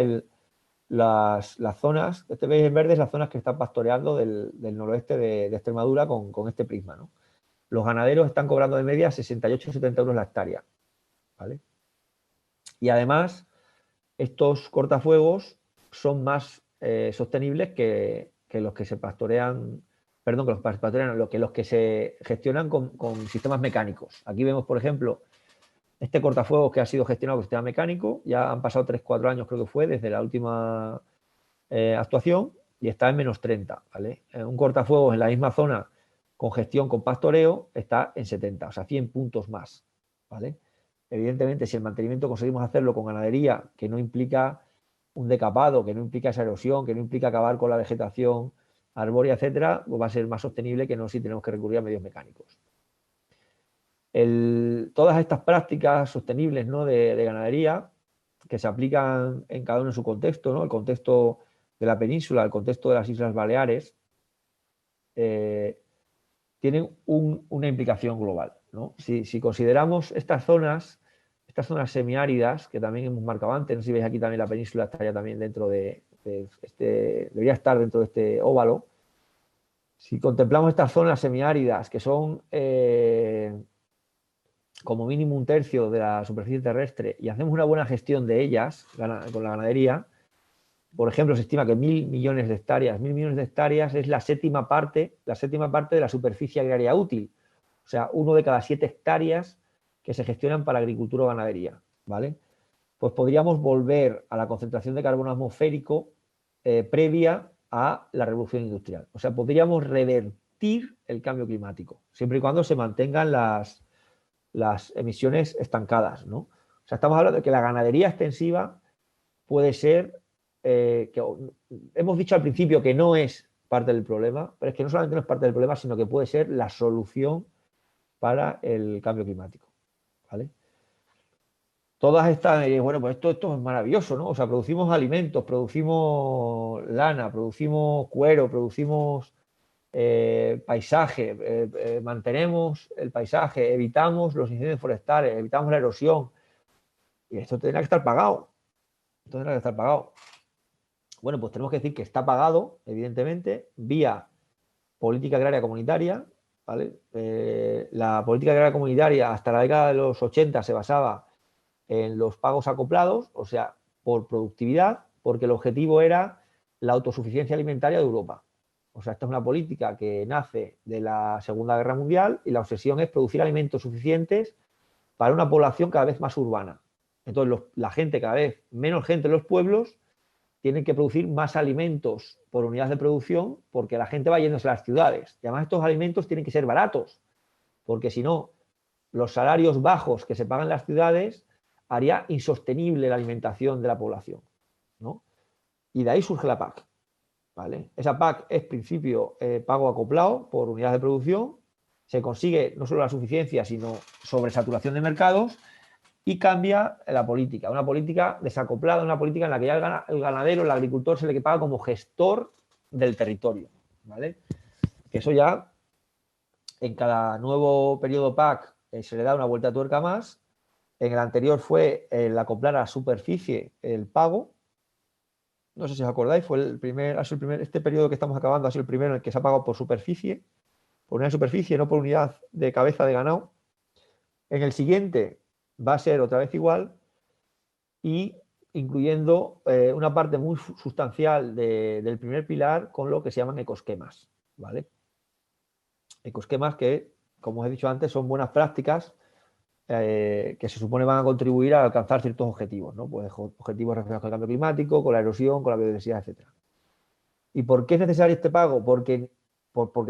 las zonas, este veis en verde, es las zonas que están pastoreando del noroeste de Extremadura con este prisma, ¿no? Los ganaderos están cobrando de media 68 o 70 euros la hectárea, ¿vale? Y además, estos cortafuegos son más sostenibles que los que se pastorean, perdón, que los pastorean, los que se gestionan con sistemas mecánicos. Aquí vemos, por ejemplo, este cortafuegos que ha sido gestionado con sistema mecánico. Ya han pasado 3-4 años, creo que fue, desde la última actuación, y está en menos 30, ¿vale? Un cortafuegos en la misma zona con gestión con pastoreo está en 70, o sea, 100 puntos más, ¿vale? Evidentemente, si el mantenimiento conseguimos hacerlo con ganadería, que no implica un decapado, que no implica esa erosión, que no implica acabar con la vegetación arbórea, etcétera, pues va a ser más sostenible que no si tenemos que recurrir a medios mecánicos. Todas estas prácticas sostenibles, ¿no? de ganadería, que se aplican en cada uno en su contexto, ¿no? El contexto de la península, el contexto de las Islas Baleares, tienen una implicación global, ¿no? Si consideramos estas zonas semiáridas, que también hemos marcado antes, no sé si veis aquí también la península está ya también dentro debería estar dentro de este óvalo. Si contemplamos estas zonas semiáridas, que son como mínimo un tercio de la superficie terrestre, y hacemos una buena gestión de ellas con la ganadería, por ejemplo, se estima que 1.000 millones de hectáreas, 1.000 millones de hectáreas es la séptima parte de la superficie agraria útil. O sea, 1 de cada 7 hectáreas que se gestionan para agricultura o ganadería, ¿vale? Pues podríamos volver a la concentración de carbono atmosférico previa a la revolución industrial. O sea, podríamos revertir el cambio climático, siempre y cuando se mantengan las emisiones estancadas, ¿no? O sea, estamos hablando de que la ganadería extensiva puede ser, que hemos dicho al principio que no es parte del problema, pero es que no solamente no es parte del problema, sino que puede ser la solución para el cambio climático, ¿vale? Todas estas, bueno, pues esto es maravilloso, ¿no? O sea, producimos alimentos, producimos lana, producimos cuero, producimos paisaje, mantenemos el paisaje, evitamos los incendios forestales, evitamos la erosión. Y esto tendrá que estar pagado. Esto tendrá que estar pagado. Bueno, pues tenemos que decir que está pagado, evidentemente, vía política agraria comunitaria, ¿vale? La política agraria comunitaria hasta la década de los 80 se basaba en los pagos acoplados, o sea, por productividad, porque el objetivo era la autosuficiencia alimentaria de Europa. O sea, esta es una política que nace de la Segunda Guerra Mundial y la obsesión es producir alimentos suficientes para una población cada vez más urbana. Entonces, la gente, cada vez menos gente en los pueblos, tienen que producir más alimentos por unidades de producción porque la gente va yéndose a las ciudades. Y además estos alimentos tienen que ser baratos, porque si no, los salarios bajos que se pagan en las ciudades haría insostenible la alimentación de la población, ¿no? Y de ahí surge la PAC, ¿vale? Esa PAC es principio pago acoplado por unidades de producción, se consigue no solo la suficiencia, sino sobresaturación de mercados y cambia la política, una política desacoplada, una política en la que ya el ganadero, el agricultor se le paga como gestor del territorio, ¿vale? Que eso ya en cada nuevo periodo PAC se le da una vuelta de tuerca más. En el anterior fue el acoplar a la superficie el pago. No sé si os acordáis, fue este periodo que estamos acabando ha sido el primero en el que se ha pagado por superficie, por unidad de superficie, no por unidad de cabeza de ganado. En el siguiente va a ser otra vez igual y incluyendo una parte muy sustancial del primer pilar con lo que se llaman ecosquemas, ¿vale? Ecosquemas que, como os he dicho antes, son buenas prácticas que se supone van a contribuir a alcanzar ciertos objetivos, ¿no? Pues objetivos relacionados con el cambio climático, con la erosión, con la biodiversidad, etc. ¿Y por qué es necesario este pago? Porque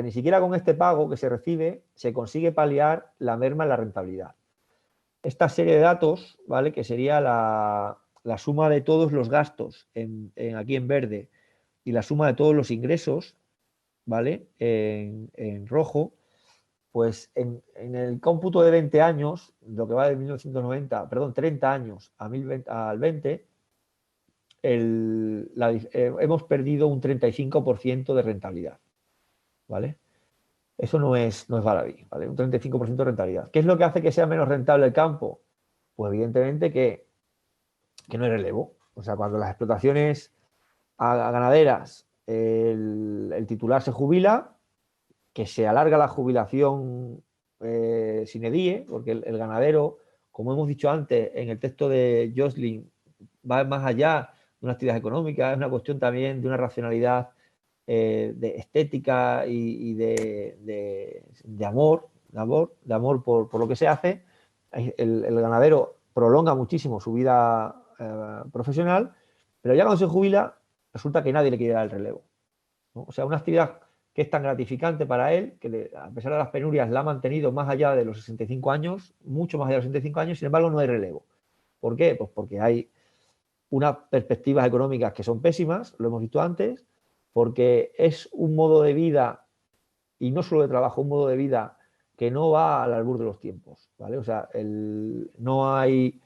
ni siquiera con este pago que se recibe se consigue paliar la merma en la rentabilidad. Esta serie de datos, ¿vale? Que sería la suma de todos los gastos aquí en verde y la suma de todos los ingresos, ¿vale? En rojo, pues en el cómputo de 20 años, lo que va de 1990, perdón, 30 años al 20, hemos perdido un 35% de rentabilidad, ¿vale? Eso no es baladí, ¿vale? Un 35% de rentabilidad. ¿Qué es lo que hace que sea menos rentable el campo? Pues evidentemente que no hay relevo. O sea, cuando las explotaciones ganaderas, el titular se jubila, que se alarga la jubilación sine die, porque el ganadero, como hemos dicho antes, en el texto de Josling, va más allá de una actividad económica, es una cuestión también de una racionalidad de estética y de amor por lo que se hace. El ganadero prolonga muchísimo su vida profesional, pero ya cuando se jubila resulta que nadie le quiere dar el relevo, ¿no? O sea, una actividad que es tan gratificante para él, que a pesar de las penurias la ha mantenido más allá de los 65 años, mucho más allá de los 65 años, sin embargo no hay relevo. ¿Por qué? Pues porque hay unas perspectivas económicas que son pésimas, lo hemos visto antes, porque es un modo de vida, y no solo de trabajo, un modo de vida que no va al albur de los tiempos, ¿vale? O sea, no hay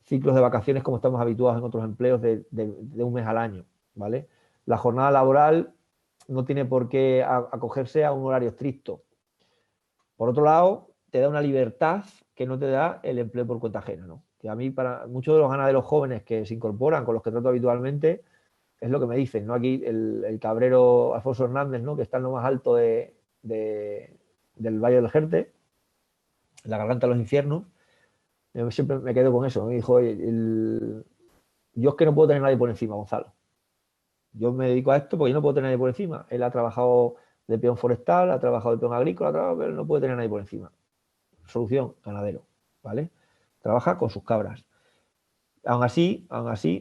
ciclos de vacaciones como estamos habituados en otros empleos de un mes al año, ¿vale? La jornada laboral no tiene por qué acogerse a un horario estricto. Por otro lado, te da una libertad que no te da el empleo por cuenta ajena, ¿no? Que a mí, para muchos de los ganaderos jóvenes que se incorporan, con los que trato habitualmente, es lo que me dicen, ¿no? Aquí el cabrero Alfonso Hernández, ¿no? Que está en lo más alto del Valle del Jerte, en la garganta de los infiernos. Yo siempre me quedo con eso. Me dijo, oye, yo es que no puedo tener a nadie por encima, Gonzalo. Yo me dedico a esto porque yo no puedo tener a nadie por encima. Él ha trabajado de peón forestal, ha trabajado de peón agrícola, pero no puede tener a nadie por encima. Solución, ganadero, ¿vale? Trabaja con sus cabras. Aún así,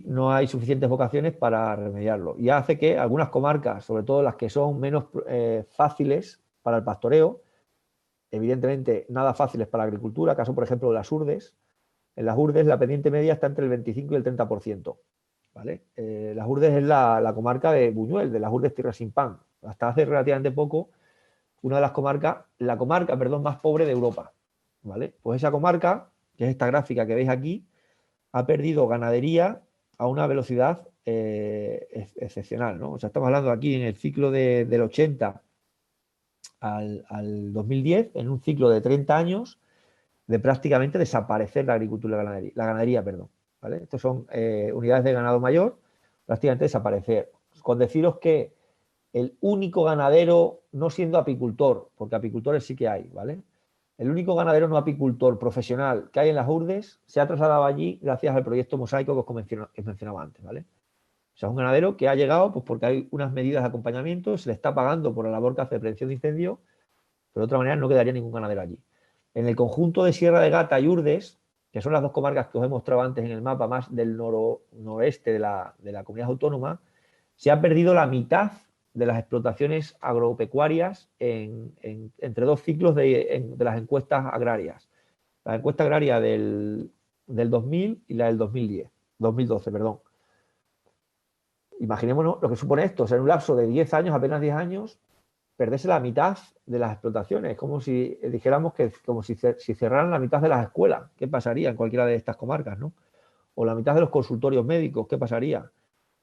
no hay suficientes vocaciones para remediarlo. Y hace que algunas comarcas, sobre todo las que son menos fáciles para el pastoreo, evidentemente nada fáciles para la agricultura, caso por ejemplo de las Urdes. En las Urdes la pendiente media está entre el 25 y el 30%. ¿Vale? Las Urdes es la comarca de Buñuel, de las Urdes Tierra Sin Pan. Hasta hace relativamente poco, una de las comarcas, más pobre de Europa. ¿Vale? Pues esa comarca, que es esta gráfica que veis aquí, ha perdido ganadería a una velocidad excepcional, ¿no? O sea, estamos hablando aquí en el ciclo del 80 al 2010, en un ciclo de 30 años, de prácticamente desaparecer la agricultura y la ganadería, ¿vale? Estos son unidades de ganado mayor, prácticamente desaparecer. Con deciros que el único ganadero, no siendo apicultor, porque apicultores sí que hay, ¿vale? El único ganadero no apicultor profesional que hay en las Urdes se ha trasladado allí gracias al proyecto Mosaico que os mencionaba antes, ¿vale? O sea, es un ganadero que ha llegado pues porque hay unas medidas de acompañamiento, se le está pagando por la labor que hace de prevención de incendios, pero de otra manera no quedaría ningún ganadero allí. En el conjunto de Sierra de Gata y Urdes, que son las dos comarcas que os he mostrado antes en el mapa, más del noroeste de la comunidad autónoma, se ha perdido la mitad de las explotaciones agropecuarias entre dos ciclos de las encuestas agrarias. La encuesta agraria del 2000 y la del 2012, perdón. Imaginémonos lo que supone esto, o sea, en un lapso de 10 años, apenas 10 años, perderse la mitad de las explotaciones. Es como si dijéramos que como si cerraran la mitad de las escuelas. ¿Qué pasaría en cualquiera de estas comarcas, no? O la mitad de los consultorios médicos. ¿Qué pasaría?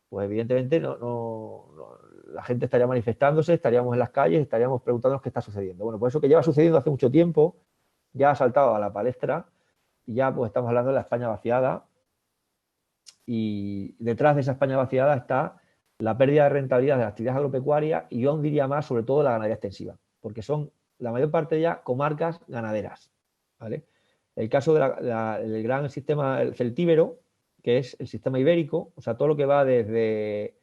Pues evidentemente la gente estaría manifestándose, estaríamos en las calles, estaríamos preguntándonos qué está sucediendo. Bueno, pues eso que lleva sucediendo hace mucho tiempo, ya ha saltado a la palestra y ya pues estamos hablando de la España vaciada, y detrás de esa España vaciada está la pérdida de rentabilidad de la actividad agropecuaria y yo aún diría más, sobre todo, la ganadería extensiva, porque son la mayor parte de ellas comarcas ganaderas, ¿vale? El caso del gran sistema celtíbero, que es el sistema ibérico, o sea, todo lo que va desde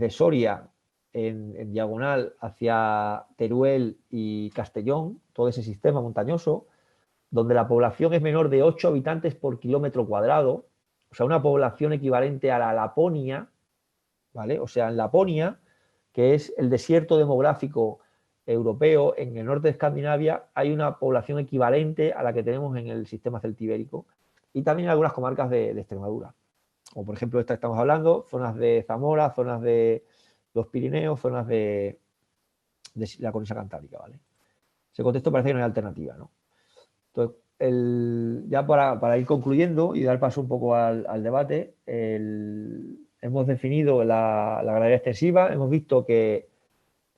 Soria en diagonal hacia Teruel y Castellón, todo ese sistema montañoso, donde la población es menor de 8 habitantes por kilómetro cuadrado, o sea, una población equivalente a la Laponia, ¿vale? O sea, en Laponia, que es el desierto demográfico europeo, en el norte de Escandinavia, hay una población equivalente a la que tenemos en el sistema celtibérico y también en algunas comarcas de Extremadura. Como por ejemplo esta que estamos hablando, zonas de Zamora, zonas de los Pirineos, zonas de la cornisa cantábrica, ¿vale? Ese contexto parece que no hay alternativa, ¿no? Entonces, ya para ir concluyendo y dar paso un poco al debate, hemos definido la ganadería extensiva, hemos visto que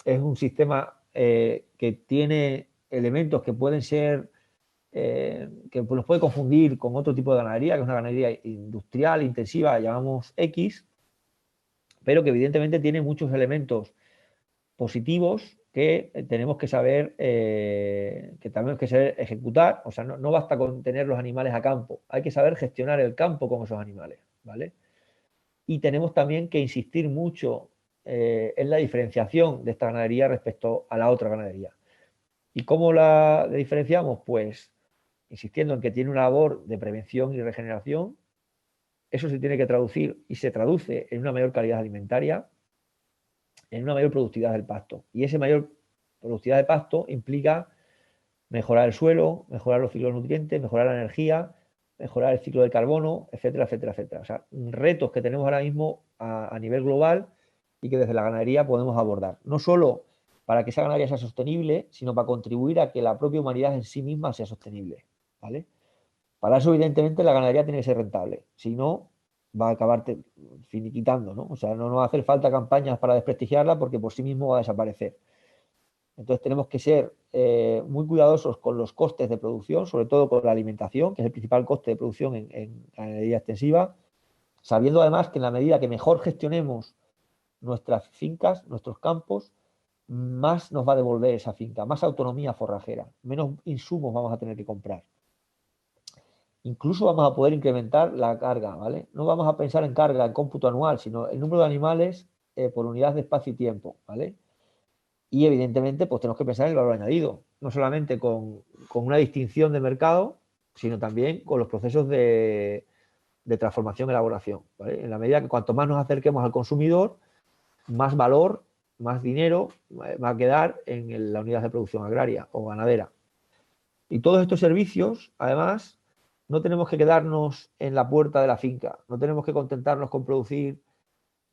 es un sistema que tiene elementos que pueden ser, que nos puede confundir con otro tipo de ganadería, que es una ganadería industrial, intensiva, llamamos X, pero que evidentemente tiene muchos elementos positivos que tenemos que saber ejecutar. O sea, no basta con tener los animales a campo, hay que saber gestionar el campo con esos animales, ¿vale? Y tenemos también que insistir mucho en la diferenciación de esta ganadería respecto a la otra ganadería. ¿Y cómo la diferenciamos? Pues insistiendo en que tiene una labor de prevención y regeneración. Eso se tiene que traducir y se traduce en una mayor calidad alimentaria, en una mayor productividad del pasto. Y esa mayor productividad de pasto implica mejorar el suelo, mejorar los ciclos de nutrientes, mejorar la energía, mejorar el ciclo de carbono, etcétera, etcétera, etcétera. O sea, retos que tenemos ahora mismo a nivel global y que desde la ganadería podemos abordar. No solo para que esa ganadería sea sostenible, sino para contribuir a que la propia humanidad en sí misma sea sostenible, ¿vale? Para eso, evidentemente, la ganadería tiene que ser rentable. Si no, va a acabar finiquitando, ¿no? O sea, no nos va a hacer falta campañas para desprestigiarla porque por sí mismo va a desaparecer. Entonces tenemos que ser muy cuidadosos con los costes de producción, sobre todo con la alimentación, que es el principal coste de producción en ganadería extensiva, sabiendo además que en la medida que mejor gestionemos nuestras fincas, nuestros campos, más nos va a devolver esa finca, más autonomía forrajera, menos insumos vamos a tener que comprar. Incluso vamos a poder incrementar la carga, ¿vale? No vamos a pensar en carga, en cómputo anual, sino el número de animales por unidad de espacio y tiempo, ¿vale? Y evidentemente, pues tenemos que pensar en el valor añadido, no solamente con una distinción de mercado, sino también con los procesos de transformación y elaboración, ¿vale? En la medida que cuanto más nos acerquemos al consumidor, más valor, más dinero va a quedar en la unidad de producción agraria o ganadera. Y todos estos servicios, además, no tenemos que quedarnos en la puerta de la finca, no tenemos que contentarnos con producir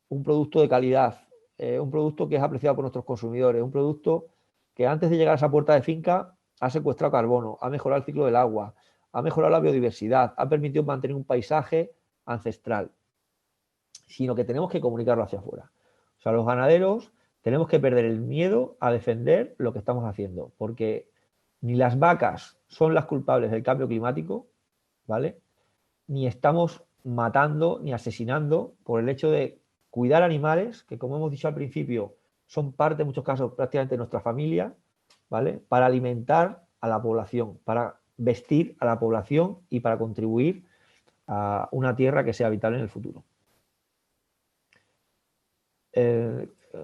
un producto de calidad, un producto que es apreciado por nuestros consumidores, un producto que antes de llegar a esa puerta de finca ha secuestrado carbono, ha mejorado el ciclo del agua, ha mejorado la biodiversidad, ha permitido mantener un paisaje ancestral, sino que tenemos que comunicarlo hacia afuera. O sea, los ganaderos tenemos que perder el miedo a defender lo que estamos haciendo, porque ni las vacas son las culpables del cambio climático, ¿vale? Ni estamos matando ni asesinando por el hecho de cuidar animales que, como hemos dicho al principio, son parte en muchos casos prácticamente de nuestra familia, ¿vale? Para alimentar a la población, para vestir a la población y para contribuir a una tierra que sea habitable en el futuro.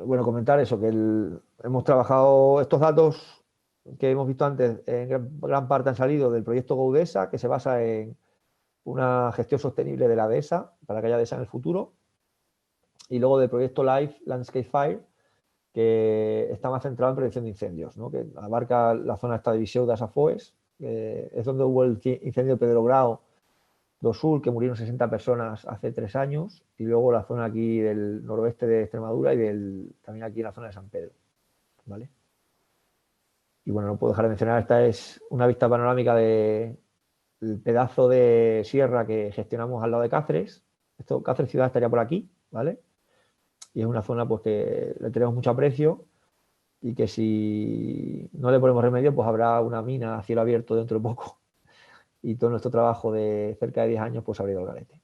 Bueno, comentar eso, que hemos trabajado estos datos que hemos visto antes, en gran parte han salido del proyecto GoDESA, que se basa en una gestión sostenible de la dehesa, para que haya dehesa en el futuro, y luego del proyecto LIFE Landscape Fire, que está más centrado en prevención de incendios, ¿no? Que abarca la zona esta de Viseu de Asafoes, es donde hubo el incendio de Pedro Grau do Sul, que murieron 60 personas hace 3 años, y luego la zona aquí del noroeste de Extremadura y también aquí en la zona de San Pedro, ¿vale? Y bueno, no puedo dejar de mencionar, esta es una vista panorámica del pedazo de sierra que gestionamos al lado de Cáceres. Cáceres ciudad estaría por aquí, ¿vale? Y es una zona pues que le tenemos mucho aprecio y que si no le ponemos remedio, pues habrá una mina a cielo abierto dentro de poco. Y todo nuestro trabajo de cerca de 10 años pues habrá ido al garete.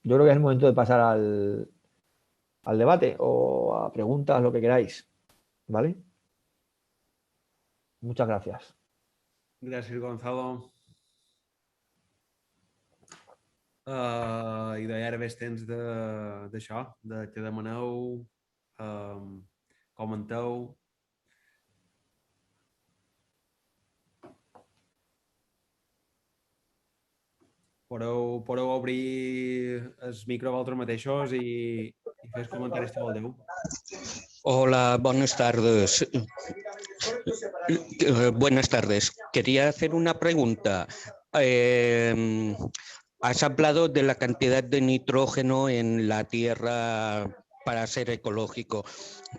Yo creo que es el momento de pasar al debate o a preguntas, lo que queráis, ¿vale? Muchas gracias. Gràcies, Gonzalo. I ara ves temps d'això, que demaneu, comenteu. Podeu obrir el micro vosaltres mateixos i fer els comentaris que vulgueu. Hola, buenas tardes. Buenas tardes. Quería hacer una pregunta. Has hablado de la cantidad de nitrógeno en la tierra para ser ecológico,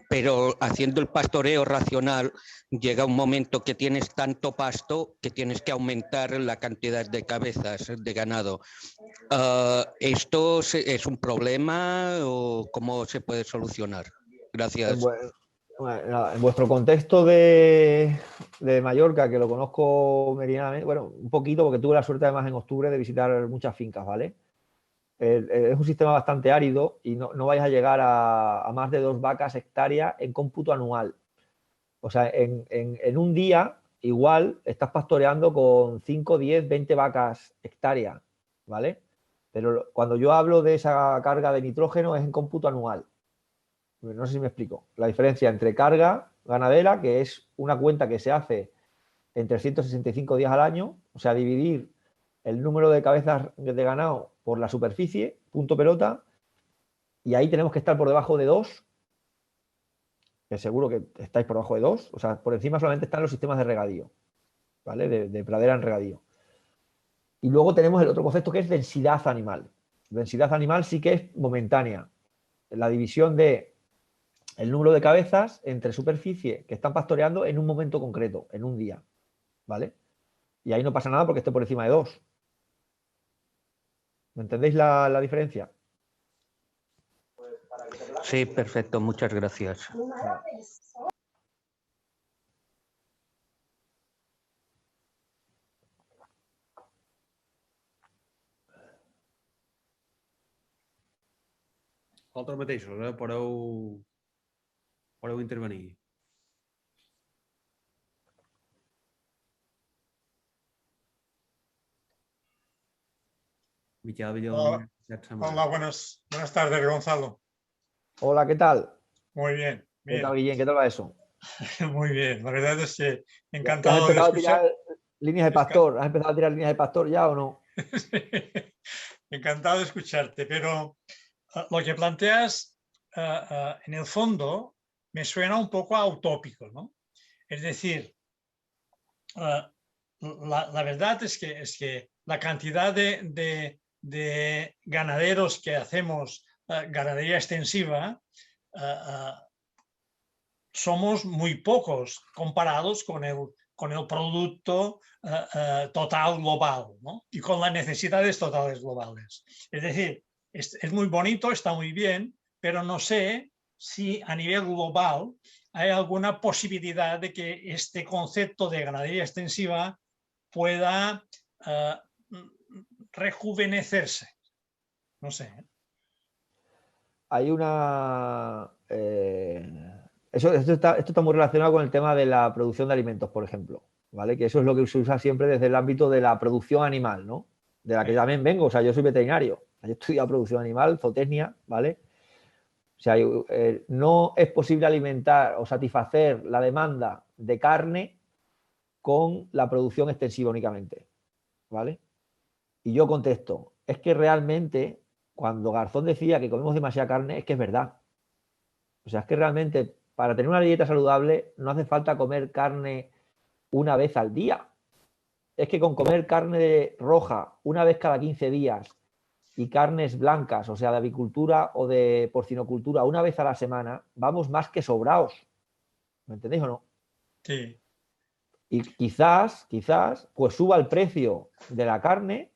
pero haciendo el pastoreo racional llega un momento que tienes tanto pasto que tienes que aumentar la cantidad de cabezas de ganado. ¿Esto es un problema o cómo se puede solucionar? Gracias. En vuestro contexto de Mallorca, que lo conozco meridianamente, bueno, un poquito, porque tuve la suerte además en octubre de visitar muchas fincas, ¿vale? Es un sistema bastante árido y no vais a llegar a más de 2 vacas hectárea en cómputo anual. O sea, en un día igual estás pastoreando con 5, 10, 20 vacas hectárea, ¿vale? Pero cuando yo hablo de esa carga de nitrógeno es en cómputo anual. No sé si me explico. La diferencia entre carga ganadera, que es una cuenta que se hace en 365 días al año, o sea, dividir el número de cabezas de ganado por la superficie, punto pelota, y ahí tenemos que estar por debajo de 2, que seguro que estáis por debajo de 2, o sea, por encima solamente están los sistemas de regadío, ¿vale? De pradera en regadío. Y luego tenemos el otro concepto que es densidad animal. Densidad animal sí que es momentánea. La división de el número de cabezas entre superficie que están pastoreando en un momento concreto, en un día, ¿vale? Y ahí no pasa nada porque esté por encima de 2. ¿Me entendéis la diferencia? Sí, perfecto, muchas gracias. Vosaltres mateixos, podeu intervenir. Miquel Villalonga, Hola, buenas tardes, Gonzalo. Hola, ¿qué tal? Muy bien, ¿Qué tal, Guillén? ¿Qué tal va eso? Muy bien, la verdad es que encantado de escuchar. ¿Has empezado a tirar líneas de pastor? ¿Has empezado a tirar líneas de pastor ya o no? Encantado de escucharte, pero lo que planteas en el fondo me suena un poco a utópico, ¿no? Es decir, la verdad es que la cantidad de ganaderos que hacemos ganadería extensiva somos muy pocos comparados con el producto total global, ¿no? Y con las necesidades totales globales. Es decir, es muy bonito, está muy bien, pero no sé si a nivel global hay alguna posibilidad de que este concepto de ganadería extensiva pueda rejuvenecerse. No sé. Hay una esto está muy relacionado con el tema de la producción de alimentos, por ejemplo, ¿vale? Que eso es lo que se usa siempre desde el ámbito de la producción animal, ¿no? De la que también vengo, o sea, yo soy veterinario, yo he estudiado producción animal, zootecnia, ¿vale? O sea, no es posible alimentar o satisfacer la demanda de carne con la producción extensiva únicamente, ¿vale? Y yo contesto, es que realmente cuando Garzón decía que comemos demasiada carne, es que es verdad. O sea, es que realmente para tener una dieta saludable no hace falta comer carne una vez al día. Es que con comer carne roja una vez cada 15 días y carnes blancas, o sea, de avicultura o de porcinocultura una vez a la semana, vamos más que sobraos. ¿Me entendéis o no? Sí. Y quizás, pues suba el precio de la carne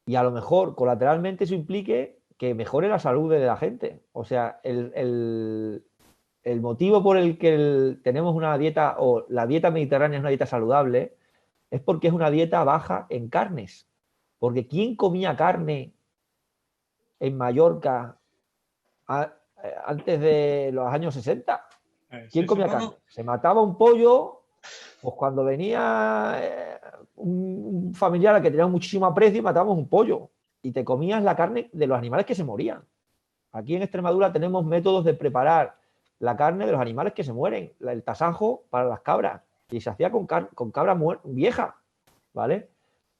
y a lo mejor colateralmente eso implique que mejore la salud de la gente. O sea, el motivo por el que tenemos una dieta, o la dieta mediterránea es una dieta saludable, es porque es una dieta baja en carnes. Porque ¿quién comía carne en Mallorca antes de los años 60? ¿Quién comía carne? Se mataba un pollo, pues cuando venía un familiar al que tenía muchísimo aprecio, matábamos un pollo y te comías la carne de los animales que se morían. Aquí en Extremadura tenemos métodos de preparar la carne de los animales que se mueren, el tasajo para las cabras, y se hacía con cabra vieja, ¿vale?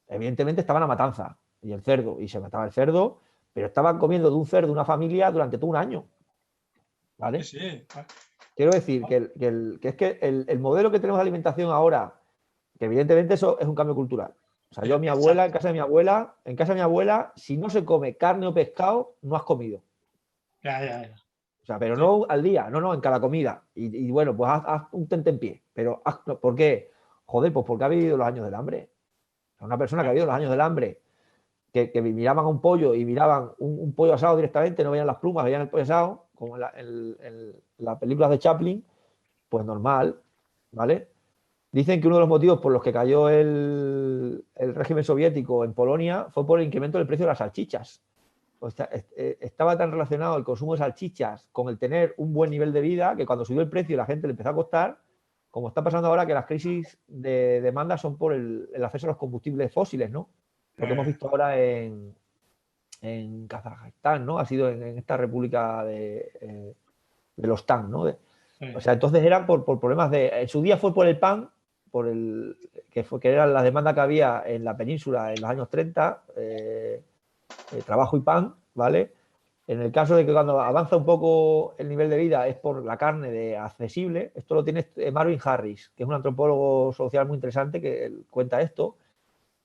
Evidentemente estaba la matanza y el cerdo, y se mataba el cerdo, pero estaban comiendo de un cerdo una familia durante todo un año, ¿vale? Sí, sí. Quiero decir que es que el modelo que tenemos de alimentación ahora, que evidentemente eso es un cambio cultural. O sea, yo, mi abuela, en casa de mi abuela, si no se come carne o pescado, no has comido. Ya. O sea, pero no al día, no, en cada comida. Y bueno, pues haz un tentempié. Pero, ¿por qué? Joder, pues porque ha vivido los años del hambre. O sea, una persona que ha vivido los años del hambre, que miraban a un pollo y miraban un pollo asado directamente, no veían las plumas, veían el pollo asado, como en las películas de Chaplin, pues normal, ¿vale? Dicen que uno de los motivos por los que cayó el régimen soviético en Polonia fue por el incremento del precio de las salchichas. O sea, estaba tan relacionado el consumo de salchichas con el tener un buen nivel de vida que cuando subió el precio y la gente le empezó a costar, como está pasando ahora que las crisis de demanda son por el acceso a los combustibles fósiles, ¿no? Lo que hemos visto ahora en Kazajistán, ¿no? Ha sido en esta república de los TAN, ¿no? O sea, entonces eran por problemas en su día fue por el pan, que era la demanda que había en la península en los años 30, trabajo y pan, ¿vale? En el caso de que cuando avanza un poco el nivel de vida es por la carne de accesible, esto lo tiene Marvin Harris, que es un antropólogo social muy interesante que cuenta esto,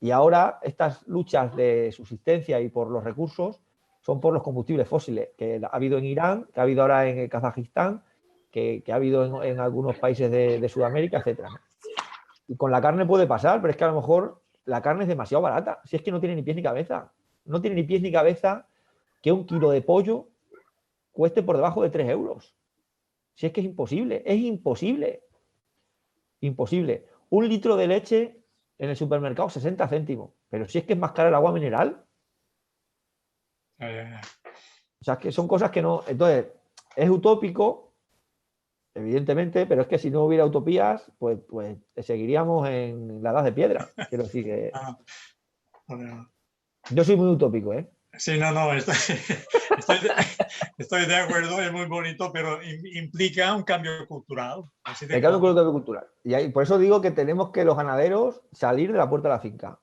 y ahora estas luchas de subsistencia y por los recursos son por los combustibles fósiles, que ha habido en Irán, que ha habido ahora en Kazajistán, que ha habido en algunos países de Sudamérica, etc. Y con la carne puede pasar, pero es que a lo mejor la carne es demasiado barata, si es que no tiene ni pies ni cabeza. No tiene ni pies ni cabeza que un kilo de pollo cueste por debajo de 3 euros. Si es que es imposible, es imposible. Imposible. Un litro de leche en el supermercado 60 céntimos. Pero si es que es más cara el agua mineral. O sea, es que son cosas que no... Entonces, es utópico, evidentemente, pero es que si no hubiera utopías, pues seguiríamos en la edad de piedra. Quiero decir que... Yo soy muy utópico, ¿eh? Sí, no, estoy de acuerdo, es muy bonito, pero implica un cambio cultural. El cambio cultural. Y por eso digo que tenemos que los ganaderos salir de la puerta de la finca.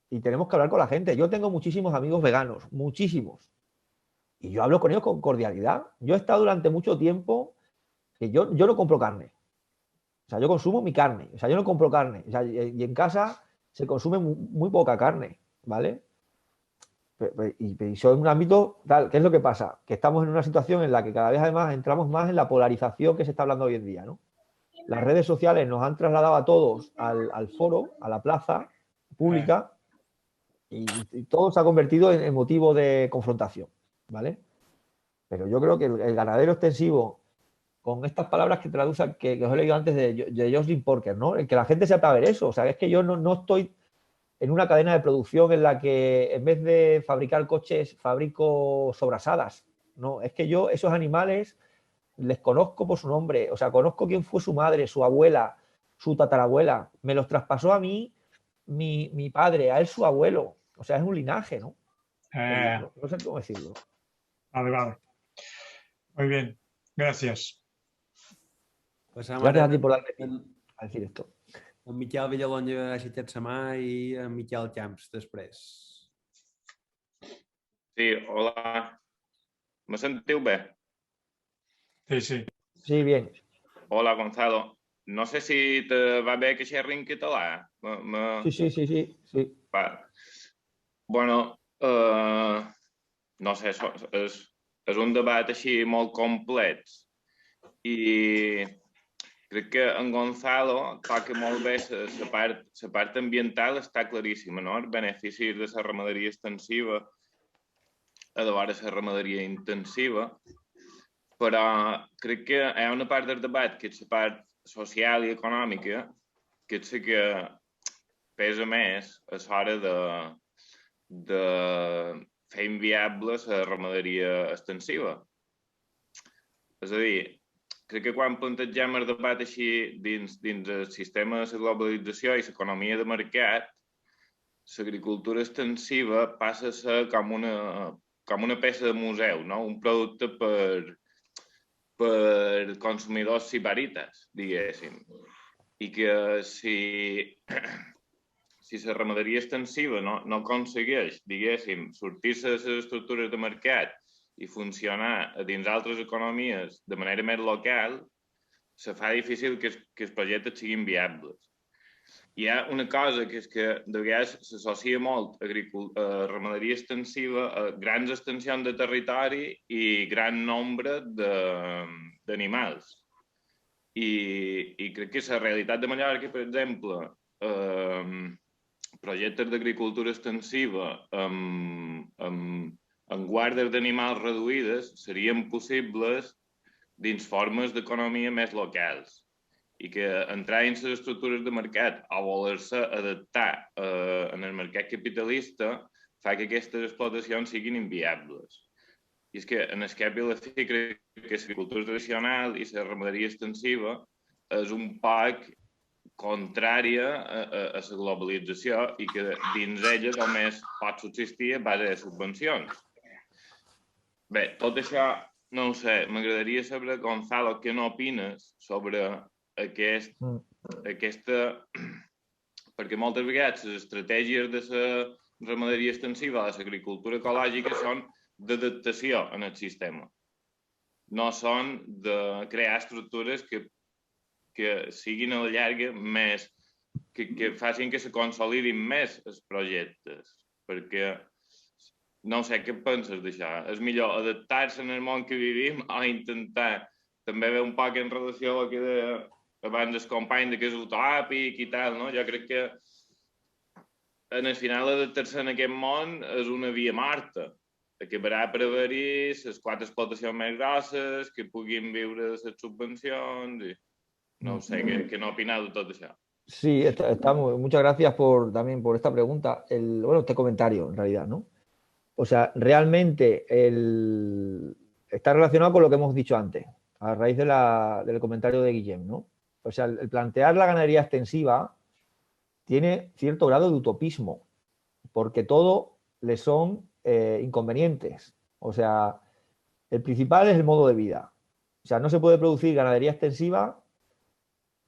Y tenemos que hablar con la gente. Yo tengo muchísimos amigos veganos, muchísimos. Y yo hablo con ellos con cordialidad. Yo he estado durante mucho tiempo que yo no compro carne. O sea, yo consumo mi carne. O sea, yo no compro carne. O sea, y en casa se consume muy poca carne, ¿vale? Y eso es un ámbito tal. ¿Qué es lo que pasa? Que estamos en una situación en la que cada vez además entramos más en la polarización que se está hablando hoy en día, ¿no? Las redes sociales nos han trasladado a todos al foro, a la plaza pública, y todo se ha convertido en motivo de confrontación, ¿vale? Pero yo creo que el ganadero extensivo, con estas palabras que traducen, que os he leído antes de Jocelyn Porker, ¿no? El que la gente sepa ver eso. O sea, es que yo no estoy en una cadena de producción en la que en vez de fabricar coches, fabrico sobrasadas. No, es que yo esos animales les conozco por su nombre, o sea, conozco quién fue su madre, su abuela, su tatarabuela, me los traspasó a mí mi padre, a él su abuelo, o sea, es un linaje, ¿no? No sé cómo decirlo. Vale, vale. Muy bien, gracias. Passam Gracias ara a ti por darme en, a decir esto. en Miquel Villalonga ha aixecat la mà i en Miquel Camps després. Sí, hola. ¿Me sentiu bé? Sí, sí. Sí, bien. Hola, Gonzalo. No sé si te va bé que xerri en català. Sí. Va. Bueno, no sé, és un debat així molt complex i crec que en Gonzalo toca molt bé la part ambiental, està claríssima, no? Els beneficis de la ramaderia extensiva alhora la ramaderia intensiva, però crec que hi ha una part del debat que és la part social i econòmica que és la que pesa més a l'hora de fer inviable la ramaderia extensiva. És a dir, crec que quan plantegem el debat així dins el sistema de la globalització i l'economia de mercat, l'agricultura extensiva passa a ser com una peça de museu, no? Un producte per consumidors sibarites, diguéssim. I que si la ramaderia extensiva no aconsegueix, diguéssim, sortir-se de les estructures de mercat i funcionar dins altres economies de manera més local, se fa difícil que els projectes siguin viables. Hi ha una cosa que és que de vegades s'associa molt a ramaderia extensiva a grans extensions de territori i gran nombre d'animals. I crec que la realitat de Mallorca, per exemple, projectes d'agricultura extensiva amb guardes d'animals reduïdes serien possibles dins formes d'economia més locals i que entrar dins les estructures de mercat o voler-se adaptar en el mercat capitalista fa que aquestes explotacions siguin inviables. I és que en el cap i la fi crec que l'agricultura tradicional i la ramaderia extensiva és un poc contrària a la globalització i que dins ella només pot subsistir a base de subvencions. Bé, tot això, no ho sé, m'agradaria saber, Gonzalo, què n'opines sobre aquesta... Perquè moltes vegades les estratègies de la ramaderia extensiva a l'agricultura ecològica són d'adaptació en el sistema. No són de crear estructures que siguin a la llarga més... que facin que se consolidin més els projectes. Perquè no sé què penses d'això. És millor adaptar-se en el món que vivim o intentar també veure un poc en relació a el que deia abans el company que és utòpic i tal, no? Jo crec que en el final adaptar-se en aquest món és una via morta. Acabarà per haver-hi les 4 explotacions més grosses, que puguin viure de les subvencions i no sé què n'opinar de tot això. Sí, muchas gracias también por esta pregunta. Este comentario, en realidad, ¿no? O sea, realmente está relacionado con lo que hemos dicho antes, a raíz del comentario de Guillem, ¿no? O sea, el plantear la ganadería extensiva tiene cierto grado de utopismo, porque todo le son inconvenientes. O sea, el principal es el modo de vida. O sea, no se puede producir ganadería extensiva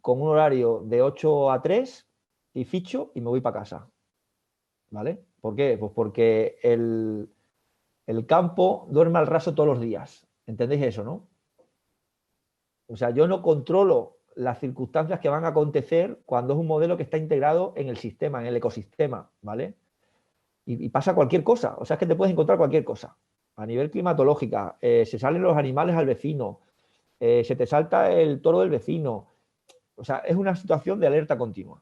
con un horario de 8 a 3 y ficho y me voy para casa. ¿Vale? ¿Por qué? Pues porque el campo duerme al raso todos los días. ¿Entendéis eso, no? O sea, yo no controlo las circunstancias que van a acontecer cuando es un modelo que está integrado en el sistema, en el ecosistema, ¿vale? Y pasa cualquier cosa. O sea, es que te puedes encontrar cualquier cosa. A nivel climatológica, se salen los animales al vecino, se te salta el toro del vecino. O sea, es una situación de alerta continua,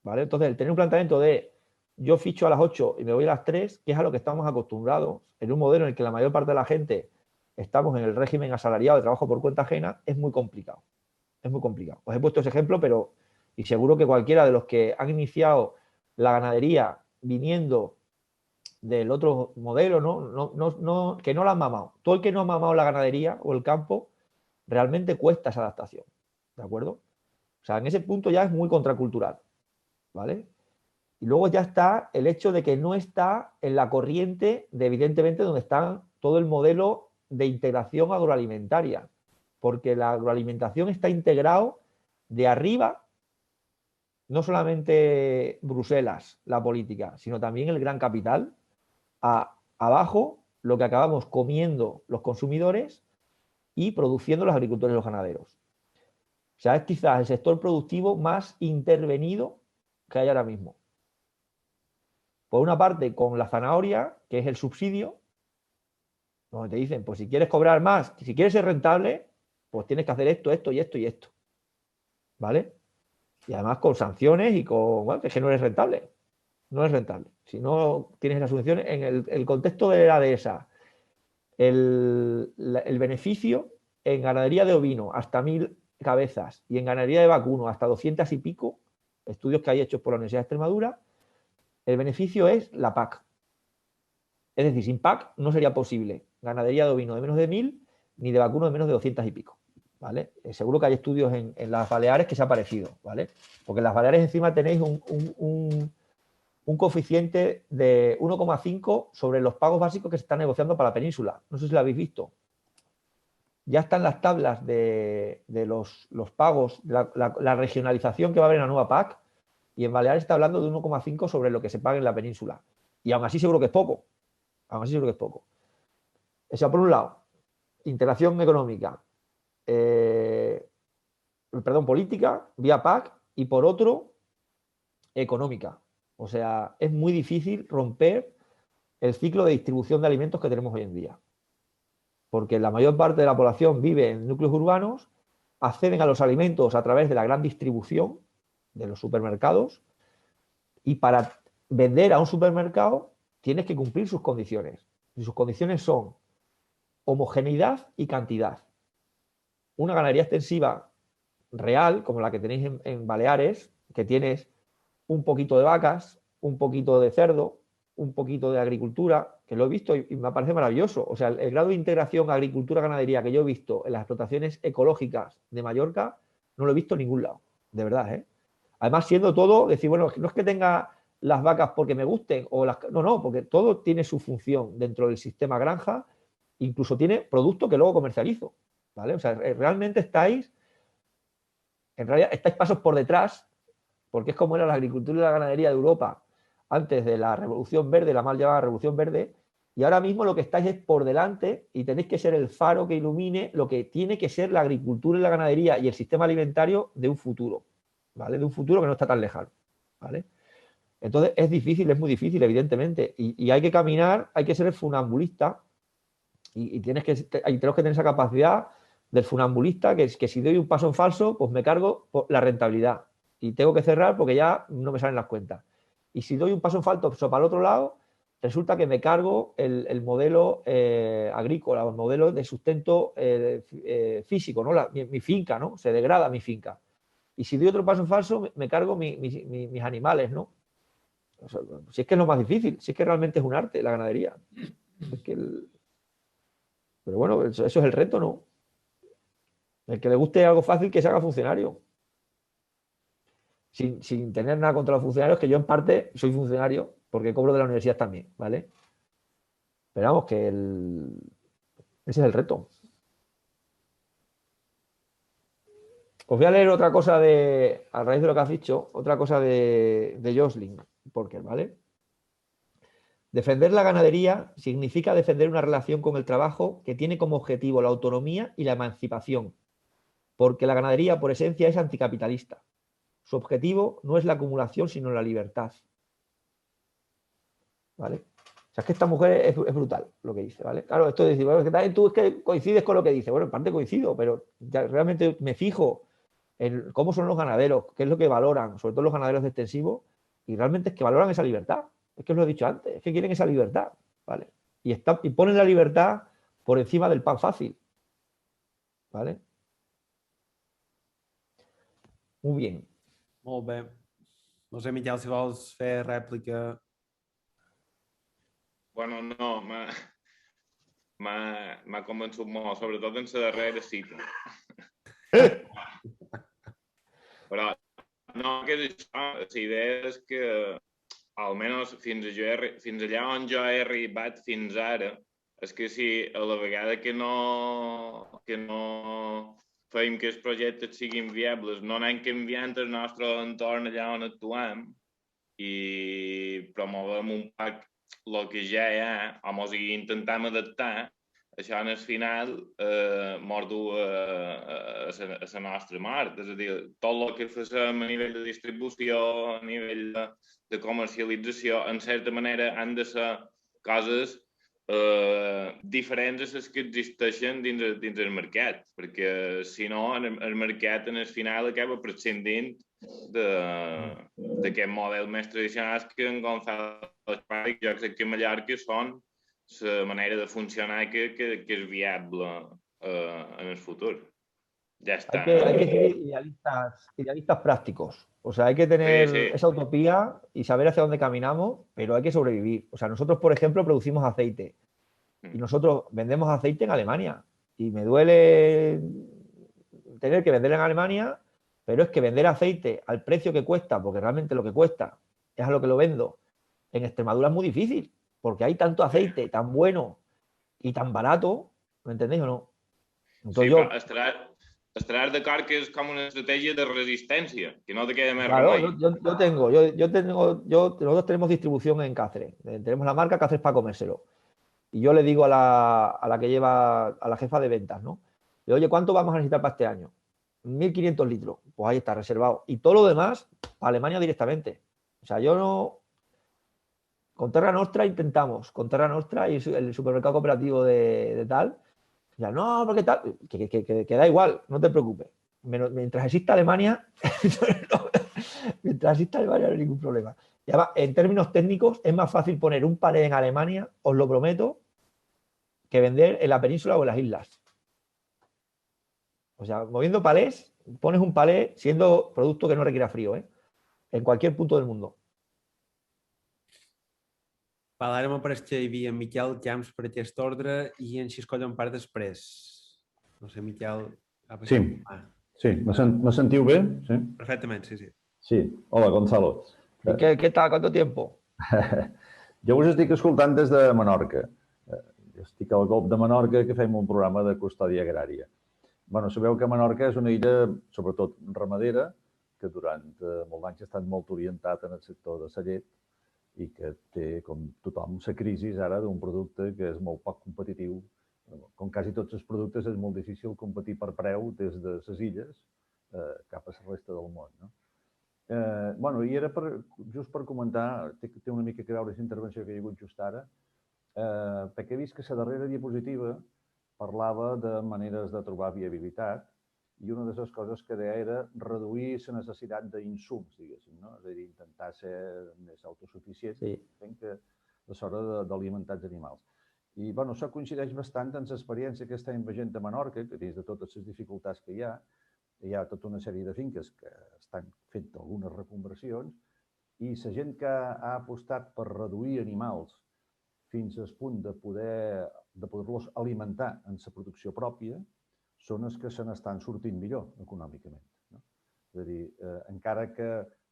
¿vale? Entonces, el tener un planteamiento de yo ficho a las 8 y me voy a las 3, que es a lo que estamos acostumbrados, en un modelo en el que la mayor parte de la gente estamos en el régimen asalariado de trabajo por cuenta ajena, es muy complicado. Es muy complicado. Os he puesto ese ejemplo, pero y seguro que cualquiera de los que han iniciado la ganadería viniendo del otro modelo, que no la han mamado. Todo el que no ha mamado la ganadería o el campo realmente cuesta esa adaptación, ¿de acuerdo? O sea, en ese punto ya es muy contracultural, ¿vale? Y luego ya está el hecho de que no está en la corriente de, evidentemente, donde está todo el modelo de integración agroalimentaria, porque la agroalimentación está integrado de arriba, no solamente Bruselas, la política, sino también el gran capital, abajo lo que acabamos comiendo los consumidores y produciendo los agricultores y los ganaderos. O sea, es quizás el sector productivo más intervenido que hay ahora mismo. Por una parte, con la zanahoria, que es el subsidio, donde te dicen, pues si quieres cobrar más, si quieres ser rentable, pues tienes que hacer esto, esto y esto y esto. ¿Vale? Y además con sanciones y con, bueno, que no eres rentable. No es rentable. Si no tienes las subvenciones, en el contexto de la dehesa, el beneficio en ganadería de ovino hasta 1000 cabezas y en ganadería de vacuno hasta 200 y pico, estudios que hay hechos por la Universidad de Extremadura, el beneficio es la PAC. Es decir, sin PAC no sería posible ganadería de ovino de menos de 1000 ni de vacuno de menos de 200 y pico. ¿Vale? Seguro que hay estudios en las Baleares que se ha parecido, ¿vale? Porque en las Baleares encima tenéis un coeficiente de 1,5 sobre los pagos básicos que se están negociando para la península. No sé si lo habéis visto. Ya están las tablas de los pagos, la regionalización que va a haber en la nueva PAC, y en Baleares está hablando de 1,5 sobre lo que se paga en la península. Y aún así seguro que es poco. Aún así seguro que es poco. O sea, por un lado, integración económica, política, vía PAC, y por otro, económica. O sea, es muy difícil romper el ciclo de distribución de alimentos que tenemos hoy en día. Porque la mayor parte de la población vive en núcleos urbanos, acceden a los alimentos a través de la gran distribución de los supermercados, y para vender a un supermercado tienes que cumplir sus condiciones. Y sus condiciones son homogeneidad y cantidad. Una ganadería extensiva real, como la que tenéis en Baleares, que tienes un poquito de vacas, un poquito de cerdo, un poquito de agricultura, que lo he visto y me parece maravilloso. O sea, el grado de integración agricultura-ganadería que yo he visto en las explotaciones ecológicas de Mallorca, no lo he visto en ningún lado, de verdad, ¿eh? Además, siendo todo, decir, bueno, no es que tenga las vacas porque me gusten, no, porque todo tiene su función dentro del sistema granja, incluso tiene producto que luego comercializo, ¿vale? O sea, realmente estáis pasos por detrás, porque es como era la agricultura y la ganadería de Europa antes de la Revolución Verde, la mal llamada Revolución Verde, y ahora mismo lo que estáis es por delante y tenéis que ser el faro que ilumine lo que tiene que ser la agricultura y la ganadería y el sistema alimentario de un futuro, ¿vale? De un futuro que no está tan lejano, ¿vale? Entonces es difícil, es muy difícil, evidentemente, y hay que caminar, hay que ser el funambulista, y tenemos que tener esa capacidad del funambulista, que es que si doy un paso en falso, pues me cargo la rentabilidad y tengo que cerrar porque ya no me salen las cuentas. Y si doy un paso en falso para el otro lado, resulta que me cargo el modelo agrícola, o el modelo de sustento físico, ¿no? Mi finca, ¿no? Se degrada mi finca. Y si doy otro paso en falso, me cargo mis animales, ¿no? O sea, si es que es lo más difícil, si es que realmente es un arte la ganadería. Es que pero bueno, eso es el reto, ¿no? El que le guste algo fácil, que se haga funcionario. Sin tener nada contra los funcionarios, que yo en parte soy funcionario, porque cobro de la universidad también, ¿vale? Pero vamos, que ese es el reto. Os voy a leer otra cosa a raíz de lo que has dicho, otra cosa de Josling Porker, ¿vale? Defender la ganadería significa defender una relación con el trabajo que tiene como objetivo la autonomía y la emancipación, porque la ganadería por esencia es anticapitalista. Su objetivo no es la acumulación, sino la libertad. ¿Vale? O sea, es que esta mujer es brutal lo que dice, ¿vale? Claro, esto de decir, bueno, es que también tú es que coincides con lo que dice. Bueno, en parte coincido, pero ya realmente me fijo en cómo son los ganaderos, qué es lo que valoran, sobre todo los ganaderos de extensivo, y realmente es que valoran esa libertad. Es que os lo he dicho antes, es que quieren esa libertad, ¿vale? Y ponen la libertad por encima del pan fácil, ¿vale? Muy bien. Molt bé. No sé, Miquel, si vols fer rèplica. Bueno, no, m'ha convençut molt, sobretot en la darrera cita. Però no, que és això, la idea és que almenys fins allà on jo he arribat fins ara, és que si a la vegada que no feim que els projectes siguin viables, no anem canviant el nostre entorn allà on actuem i promovem un poc el que ja hi ha, o sigui, intentem adaptar, això en el final mos du a la nostra mort. És a dir, tot el que fem a nivell de distribució, a nivell de comercialització, en certa manera han de ser coses diferents a les que existeixen dins el mercat, perquè si no el mercat en el final acaba prescindint d'aquest model més tradicional que en Gonzalo Esparra i jo crec que a Mallorca són la manera de funcionar que és viable en el futur. Ya está. Hay que ser idealistas prácticos. O sea, hay que tener esa utopía y saber hacia dónde caminamos, pero hay que sobrevivir. O sea, nosotros, por ejemplo, producimos aceite y nosotros vendemos aceite en Alemania. Y me duele tener que vender en Alemania, pero es que vender aceite al precio que cuesta, porque realmente lo que cuesta es a lo que lo vendo, en Extremadura es muy difícil, porque hay tanto aceite tan bueno y tan barato, ¿me entendéis o no? Entonces, sí, però estaràs d'acord que és com una estratègia de resistència, que no te queda més remei. Nosotros tenemos distribución en Cáceres, tenemos la marca Cáceres para comérselo. Y yo le digo a la que lleva, a la jefa de ventas, ¿no? Le digo, oye, ¿cuánto vamos a necesitar para este año? 1.500 litros. Pues ahí está, reservado. Y todo lo demás, a Alemania directamente. O sea, yo no... Con Terra Nostra intentamos, con Terra Nostra y el supermercado cooperativo de tal... Ya, no, porque tal, que da igual, no te preocupes. Mientras exista Alemania, mientras exista Alemania no hay ningún problema. Y además, en términos técnicos, es más fácil poner un palé en Alemania, os lo prometo, que vender en la península o en las islas. O sea, moviendo palés, pones un palé siendo producto que no requiera frío, en cualquier punto del mundo. Parlarem amb el Xavi i en Miquel Camps per aquest ordre i en Xiscoll en part després. No sé, Miquel... Sí. ¿Me sentiu bé? Sí. Perfectament, sí. Sí. Hola, Gonzalo. ¿Qué tal? ¿Cuánto tiempo? Jo us estic escoltant des de Menorca. Estic al Golf de Menorca, que fem un programa de custòdia agrària. Bueno, sabeu que Menorca és una illa, sobretot ramadera, que durant molts anys ha estat molt orientat en el sector de la llet i que té, com tothom, la crisi ara d'un producte que és molt poc competitiu. Com quasi tots els productes, és molt difícil competir per preu des de les illes cap a la resta del món. Bueno, i era just per comentar, té una mica a veure amb la intervenció que hi ha hagut just ara, perquè he vist que la darrera diapositiva parlava de maneres de trobar viabilitat i una de les coses que deia era reduir la necessitat d'insums, diguéssim, no? És a dir, intentar ser més autosuficient, fent que és hora d'alimentar els animals. I, bueno, això coincideix bastant amb l'experiència que estem veient a Menorca, que dins de totes les dificultats que hi ha tota una sèrie de finques que estan fent algunes reconversions i la gent que ha apostat per reduir animals fins al punt de poder-los alimentar en la producció pròpia són els que se n'estan sortint millor econòmicament. És a dir, encara que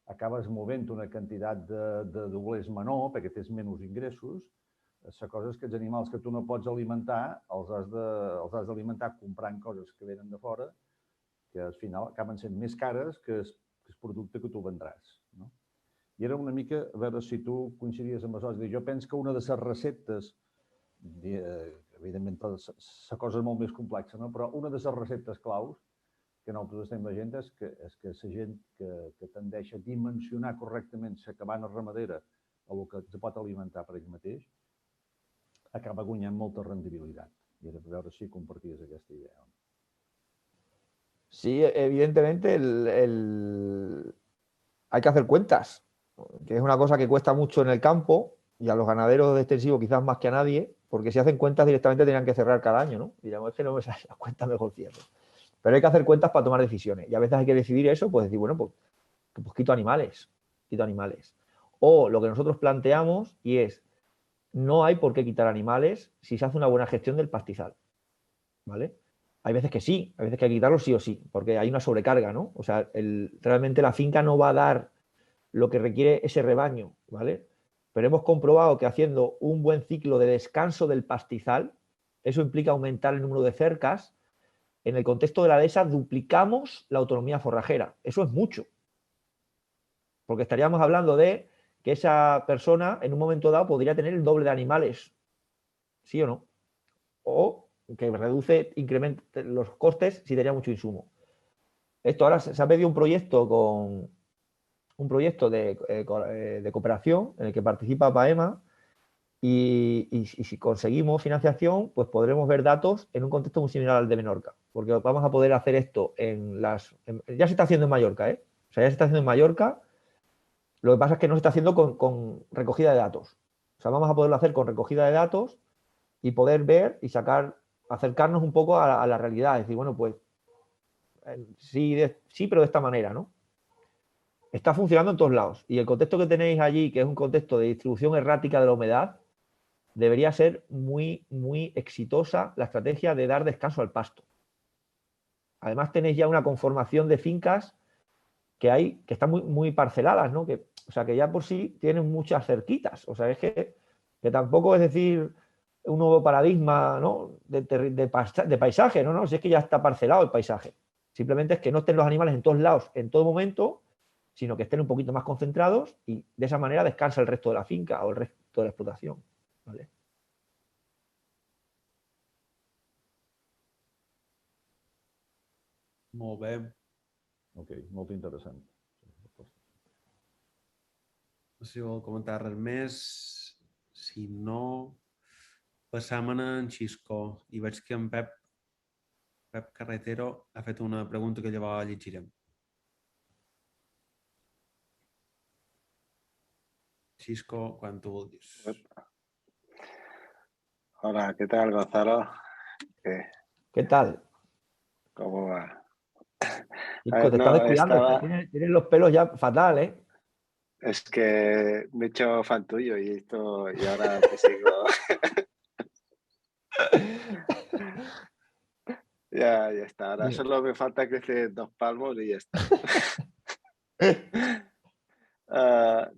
acabes movent una quantitat de doblers menor perquè tens menys ingressos, la cosa és que els animals que tu no pots alimentar els has d'alimentar comprant coses que venen de fora que al final acaben sent més cares que el producte que tu vendràs. I era una mica, a veure si tu coincidies amb això, jo penso que una de les receptes, evidentment la cosa és molt més complexa, però una de les receptes claus que nosaltres estem veient és que la gent que tendeix a dimensionar correctament la cabana ramadera a el que es pot alimentar per ell mateix, acaba guanyant molta rendibilitat. I era per veure si comparties aquesta idea. Sí, evidentemente hay que hacer cuentas, que es una cosa que cuesta mucho en el campo y a los ganaderos de extensivo quizás más que a nadie, porque si hacen cuentas directamente tenían que cerrar cada año, ¿no? Digamos, es que no me sale la cuenta, mejor cierro. Pero hay que hacer cuentas para tomar decisiones y a veces hay que decidir eso, pues decir, bueno, pues quito animales. O lo que nosotros planteamos y es no hay por qué quitar animales si se hace una buena gestión del pastizal, ¿vale? Hay veces que sí, hay veces que hay que quitarlo sí o sí, porque hay una sobrecarga, ¿no? O sea, realmente la finca no va a dar lo que requiere ese rebaño, ¿vale? Pero hemos comprobado que haciendo un buen ciclo de descanso del pastizal, eso implica aumentar el número de cercas. En el contexto de la dehesa duplicamos la autonomía forrajera. Eso es mucho. Porque estaríamos hablando de que esa persona en un momento dado podría tener el doble de animales. ¿Sí o no? O que reduce, incrementa los costes si tenía mucho insumo. Esto ahora se ha pedido un proyecto de cooperación en el que participa PAEMA y si conseguimos financiación, pues podremos ver datos en un contexto muy similar al de Menorca, porque vamos a poder hacer esto ya se está haciendo en Mallorca, ¿eh? O sea, ya se está haciendo en Mallorca, lo que pasa es que no se está haciendo con recogida de datos. O sea, vamos a poderlo hacer con recogida de datos y poder ver y acercarnos un poco a la realidad, es decir, bueno, pues sí, pero de esta manera, ¿no? Está funcionando en todos lados. Y el contexto que tenéis allí, que es un contexto de distribución errática de la humedad, debería ser muy, muy exitosa la estrategia de dar descanso al pasto. Además, tenéis ya una conformación de fincas que están muy, muy parceladas, ¿no? O sea, que ya por sí tienen muchas cerquitas. O sea, es que tampoco es decir un nuevo paradigma, ¿no? de paisaje, no, no, si es que ya está parcelado el paisaje. Simplemente es que no estén los animales en todos lados, en todo momento, sino que estén un poquito más concentrados y de esa manera descansa el resto de la finca o el resto de la explotación, ¿vale? Molt bé. Ok, molt interessant. No sé si vol comentar res més. Si no, passam a en Xisco. I veig que en Pep Carretero ha fet una pregunta que llavors llegirem. Xisco, quan tu vulguis. Hola, ¿qué tal, Gonzalo? ¿Qué tal? ¿Cómo va? Chico, te estás descuidando, tienes los pelos ya fatal, ¿eh? Es que me he hecho fan tuyo y ahora te sigo. Ya está. Ahora solo me falta crecer 2 palmos y ya está.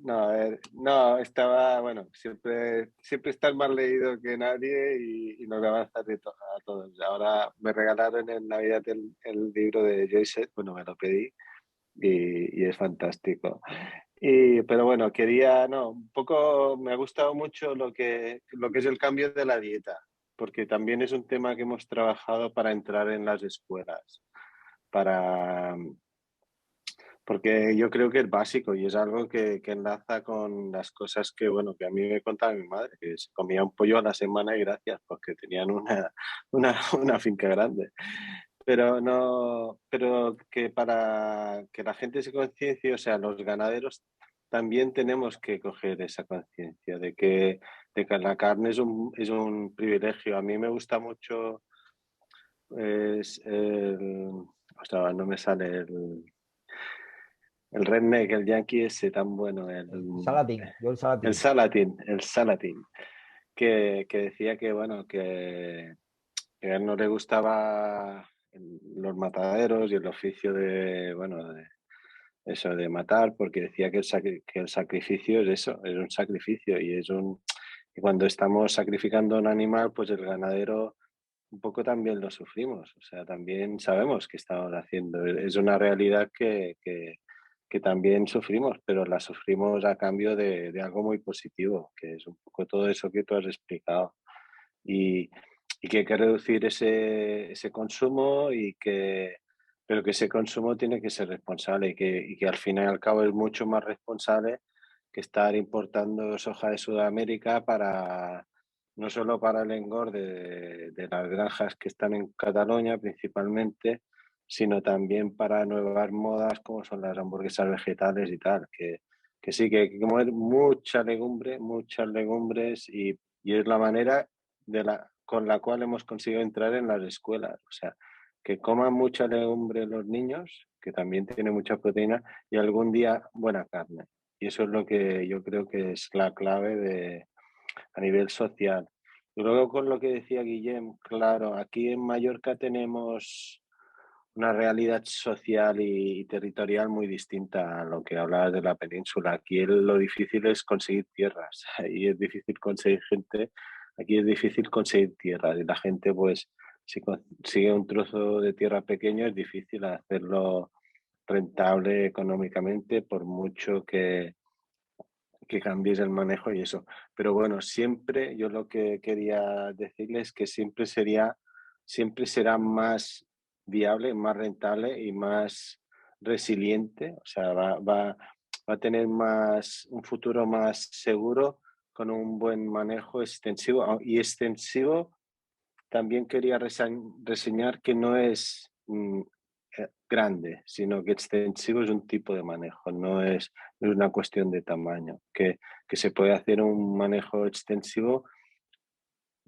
No, a ver, no, bueno, siempre estás más leído que nadie y nos avanzas a todos. Ahora me regalaron en Navidad el libro de Joyce, bueno, me lo pedí y es fantástico. Pero bueno, un poco me ha gustado mucho lo que es el cambio de la dieta, porque también es un tema que hemos trabajado para entrar en las escuelas, porque yo creo que es básico y es algo que enlaza con las cosas que a mí me contaba mi madre, que se comía un pollo a la semana y gracias, porque tenían una finca grande. Pero que para que la gente se conciencie, o sea, los ganaderos también tenemos que coger esa conciencia de que la carne es un privilegio. A mí me gusta mucho, ostras, no me sale el redneck, el yankee ese tan bueno, el Salatín, yo el Salatín. El Salatín, que decía que a él no le gustaba los mataderos y el oficio de eso de matar, porque decía que el sacrificio es eso, es un sacrificio y y cuando estamos sacrificando a un animal, pues el ganadero un poco también lo sufrimos, o sea, también sabemos que estamos haciendo, es una realidad que también sufrimos, pero la sufrimos a cambio de algo muy positivo, que es un poco todo eso que tú has explicado. Y que hay que reducir ese consumo pero que ese consumo tiene que ser responsable y que al fin y al cabo es mucho más responsable que estar importando soja de Sudamérica no solo para el engorde de las granjas que están en Cataluña principalmente, sino también para nuevas modas como son las hamburguesas vegetales y tal, que sí, que hay que comer muchas legumbres y es la manera con la cual hemos conseguido entrar en las escuelas. O sea, que coman mucha legumbre los niños, que también tiene mucha proteína, y algún día buena carne. Y eso es lo que yo creo que es la clave a nivel social. Y luego con lo que decía Guillem, claro, aquí en Mallorca tenemos una realidad social y territorial muy distinta a lo que hablabas de la península. Aquí lo difícil es conseguir tierras, ahí es difícil conseguir gente, aquí es difícil conseguir tierras y la gente pues si consigue un trozo de tierra pequeño es difícil hacerlo rentable económicamente por mucho que cambies el manejo y eso. Pero bueno, siempre yo lo que quería decirles es que siempre será más viable, más rentable y más resiliente. O sea, va a tener un futuro más seguro con un buen manejo extensivo. Y extensivo también quería reseñar que no es grande, sino que extensivo es un tipo de manejo, no es una cuestión de tamaño, que se puede hacer un manejo extensivo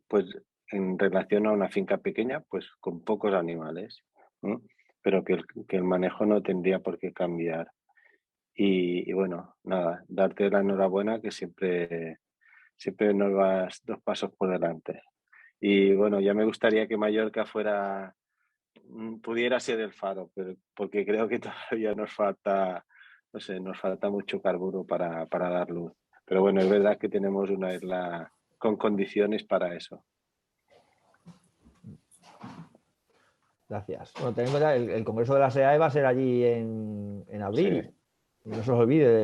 pues en relación a una finca pequeña, pues con pocos animales, ¿no? Pero que el manejo no tendría por qué cambiar. Y bueno, nada, darte la enhorabuena que siempre nos vas 2 pasos por delante. Y bueno, ya me gustaría que Mallorca pudiera ser el faro, pero porque creo que todavía nos falta, no sé, nos falta mucho carburo para dar luz. Pero bueno, es verdad que tenemos una isla con condiciones para eso. Gracias. Bueno, tenemos ya el Congreso de la SEAE va a ser allí en abril. Sí. Y no se os olvide,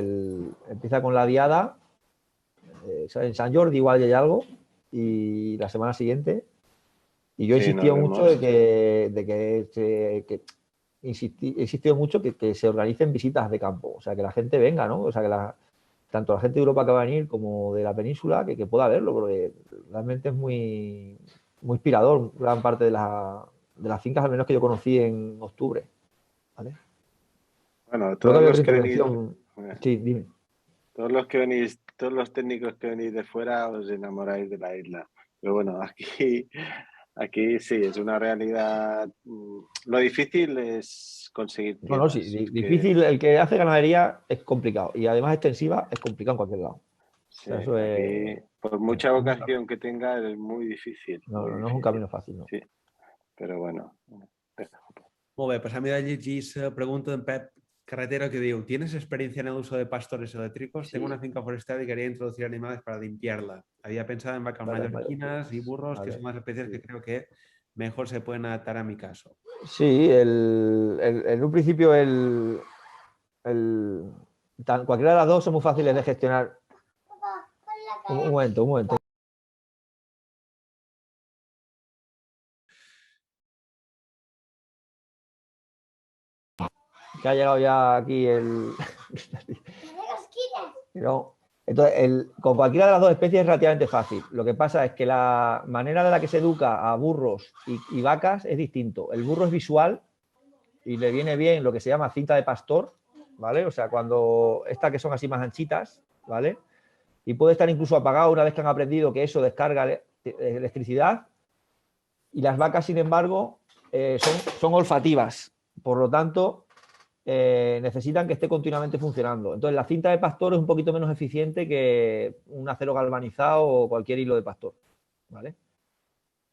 empieza con la diada, en San Jordi igual ya hay algo, y la semana siguiente. Y yo he Sí, insistido nos mucho vemos. he insistido mucho que se organicen visitas de campo, o sea, que la gente venga, ¿no? O sea, que tanto la gente de Europa que va a venir como de la península, que pueda verlo, porque realmente es muy, muy inspirador gran parte de las fincas, al menos que yo conocí en octubre. ¿Vale? Bueno, Creo que todos había los otra que venís, intervención. Sí, dime. todos los que venís, todos los técnicos que venís de fuera os enamoráis de la isla. Pero bueno, aquí sí, es una realidad. Lo difícil es conseguir No, no, sí, tierras. difícil. El que hace ganadería es complicado y además extensiva es complicado en cualquier lado. O Sí, sea, eso aquí, por mucha vocación que tenga, es muy difícil. no, Muy no es un difícil. camino fácil, no. Sí, pero bueno. Molt bé, passam a llegir la pregunta d'en Pep Carretero que diu: ¿Tienes experiencia en el uso de pastores eléctricos? Tengo una finca forestal y quería introducir animales para limpiarla. Había pensado en vacas mallorquinas y burros, que son las especies que creo que mejor se pueden adaptar a mi caso. Sí, en un principio cualquiera de las dos son muy fáciles de gestionar. Un momento. Que ha llegado ya aquí el... No. Entonces, con cualquiera de las dos especies es relativamente fácil. Lo que pasa es que la manera de la que se educa a burros y vacas es distinto. El burro es visual y le viene bien lo que se llama cinta de pastor, ¿vale? O sea, cuando estas que son así más anchitas, ¿vale? Y puede estar incluso apagado una vez que han aprendido que eso descarga electricidad. Y las vacas, sin embargo, son olfativas. Por lo tanto, necesitan que esté continuamente funcionando. Entonces, la cinta de pastor es un poquito menos eficiente que un acero galvanizado o cualquier hilo de pastor, ¿vale?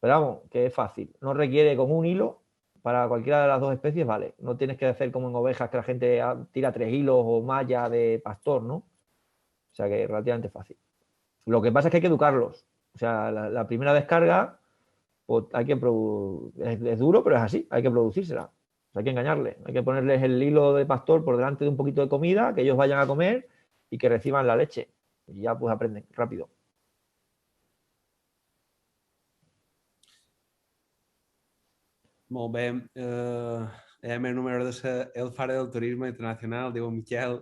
Pero vamos, que es fácil. No requiere con un hilo para cualquiera de las dos especies, vale. No tienes que hacer como en ovejas que la gente tira 3 hilos o malla de pastor, ¿no? O sea que es relativamente fácil. Lo que pasa es que hay que educarlos. O sea, la primera descarga pues hay que es duro, pero es así, hay que producírsela. Hay que engañarles, hay que ponerles el hilo de pastor por delante de un poquito de comida, que ellos vayan a comer y que reciban la leche. Y ya pues aprenden rápido. Molt bé. El meu número de ser el fare del turisme internacional, diu Miquel.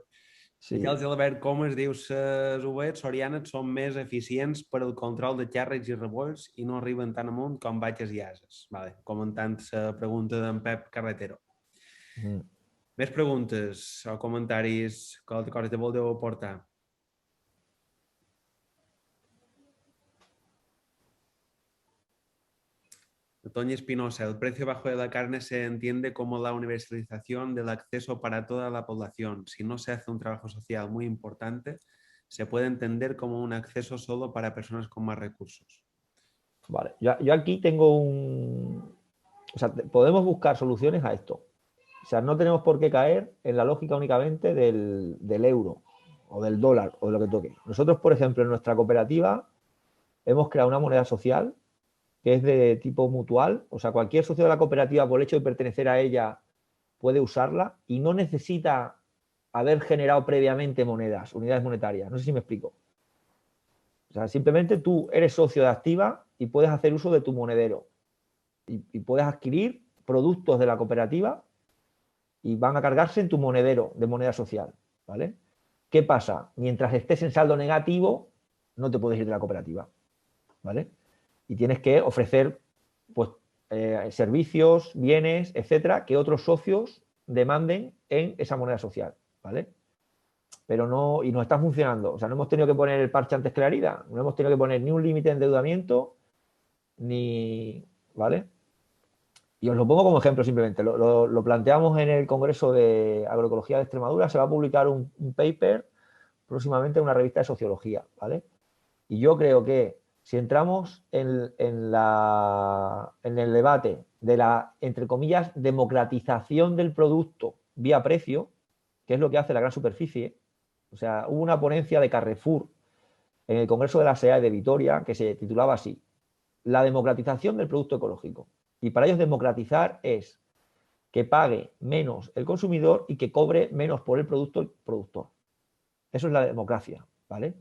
Sí. Miquel Gilbert Comas diu: les ovelles sorianes són més eficients per al control de xerres i rebolls i no arriben tan amunt com vaques i ases. Vale. Comentant la pregunta d'en Pep Carretero. Més preguntes o comentaris que te voldeu aportar? Toño Espinosa: el precio bajo de la carne se entiende como la universalización del acceso para toda la población. Si no se hace un trabajo social muy importante, se puede entender como un acceso solo para personas con más recursos. Vale, yo aquí tengo o sea, podemos buscar soluciones a esto. O sea, no tenemos por qué caer en la lógica únicamente del euro o del dólar o de lo que toque. Nosotros, por ejemplo, en nuestra cooperativa hemos creado una moneda social que es de tipo mutual. O sea, cualquier socio de la cooperativa, por el hecho de pertenecer a ella, puede usarla y no necesita haber generado previamente unidades monetarias. No sé si me explico. O sea, simplemente tú eres socio de Activa y puedes hacer uso de tu monedero y puedes adquirir productos de la cooperativa y van a cargarse en tu monedero de moneda social, ¿vale? ¿Qué pasa? Mientras estés en saldo negativo, no te puedes ir de la cooperativa, ¿vale? Y tienes que ofrecer, pues, servicios, bienes, etcétera, que otros socios demanden en esa moneda social, ¿vale? Pero no, y no está funcionando. O sea, no hemos tenido que poner el parche antes que la herida, no hemos tenido que poner ni un límite de endeudamiento, ni, ¿vale? Y os lo pongo como ejemplo simplemente. Lo planteamos en el Congreso de Agroecología de Extremadura. Se va a publicar un paper próximamente en una revista de sociología, ¿vale? Y yo creo que si entramos en el debate de la, entre comillas, democratización del producto vía precio, que es lo que hace la gran superficie, o sea, hubo una ponencia de Carrefour en el Congreso de la SEAE de Vitoria que se titulaba así: la democratización del producto ecológico. Y para ellos democratizar es que pague menos el consumidor y que cobre menos por el producto el productor. Eso es la democracia, ¿vale?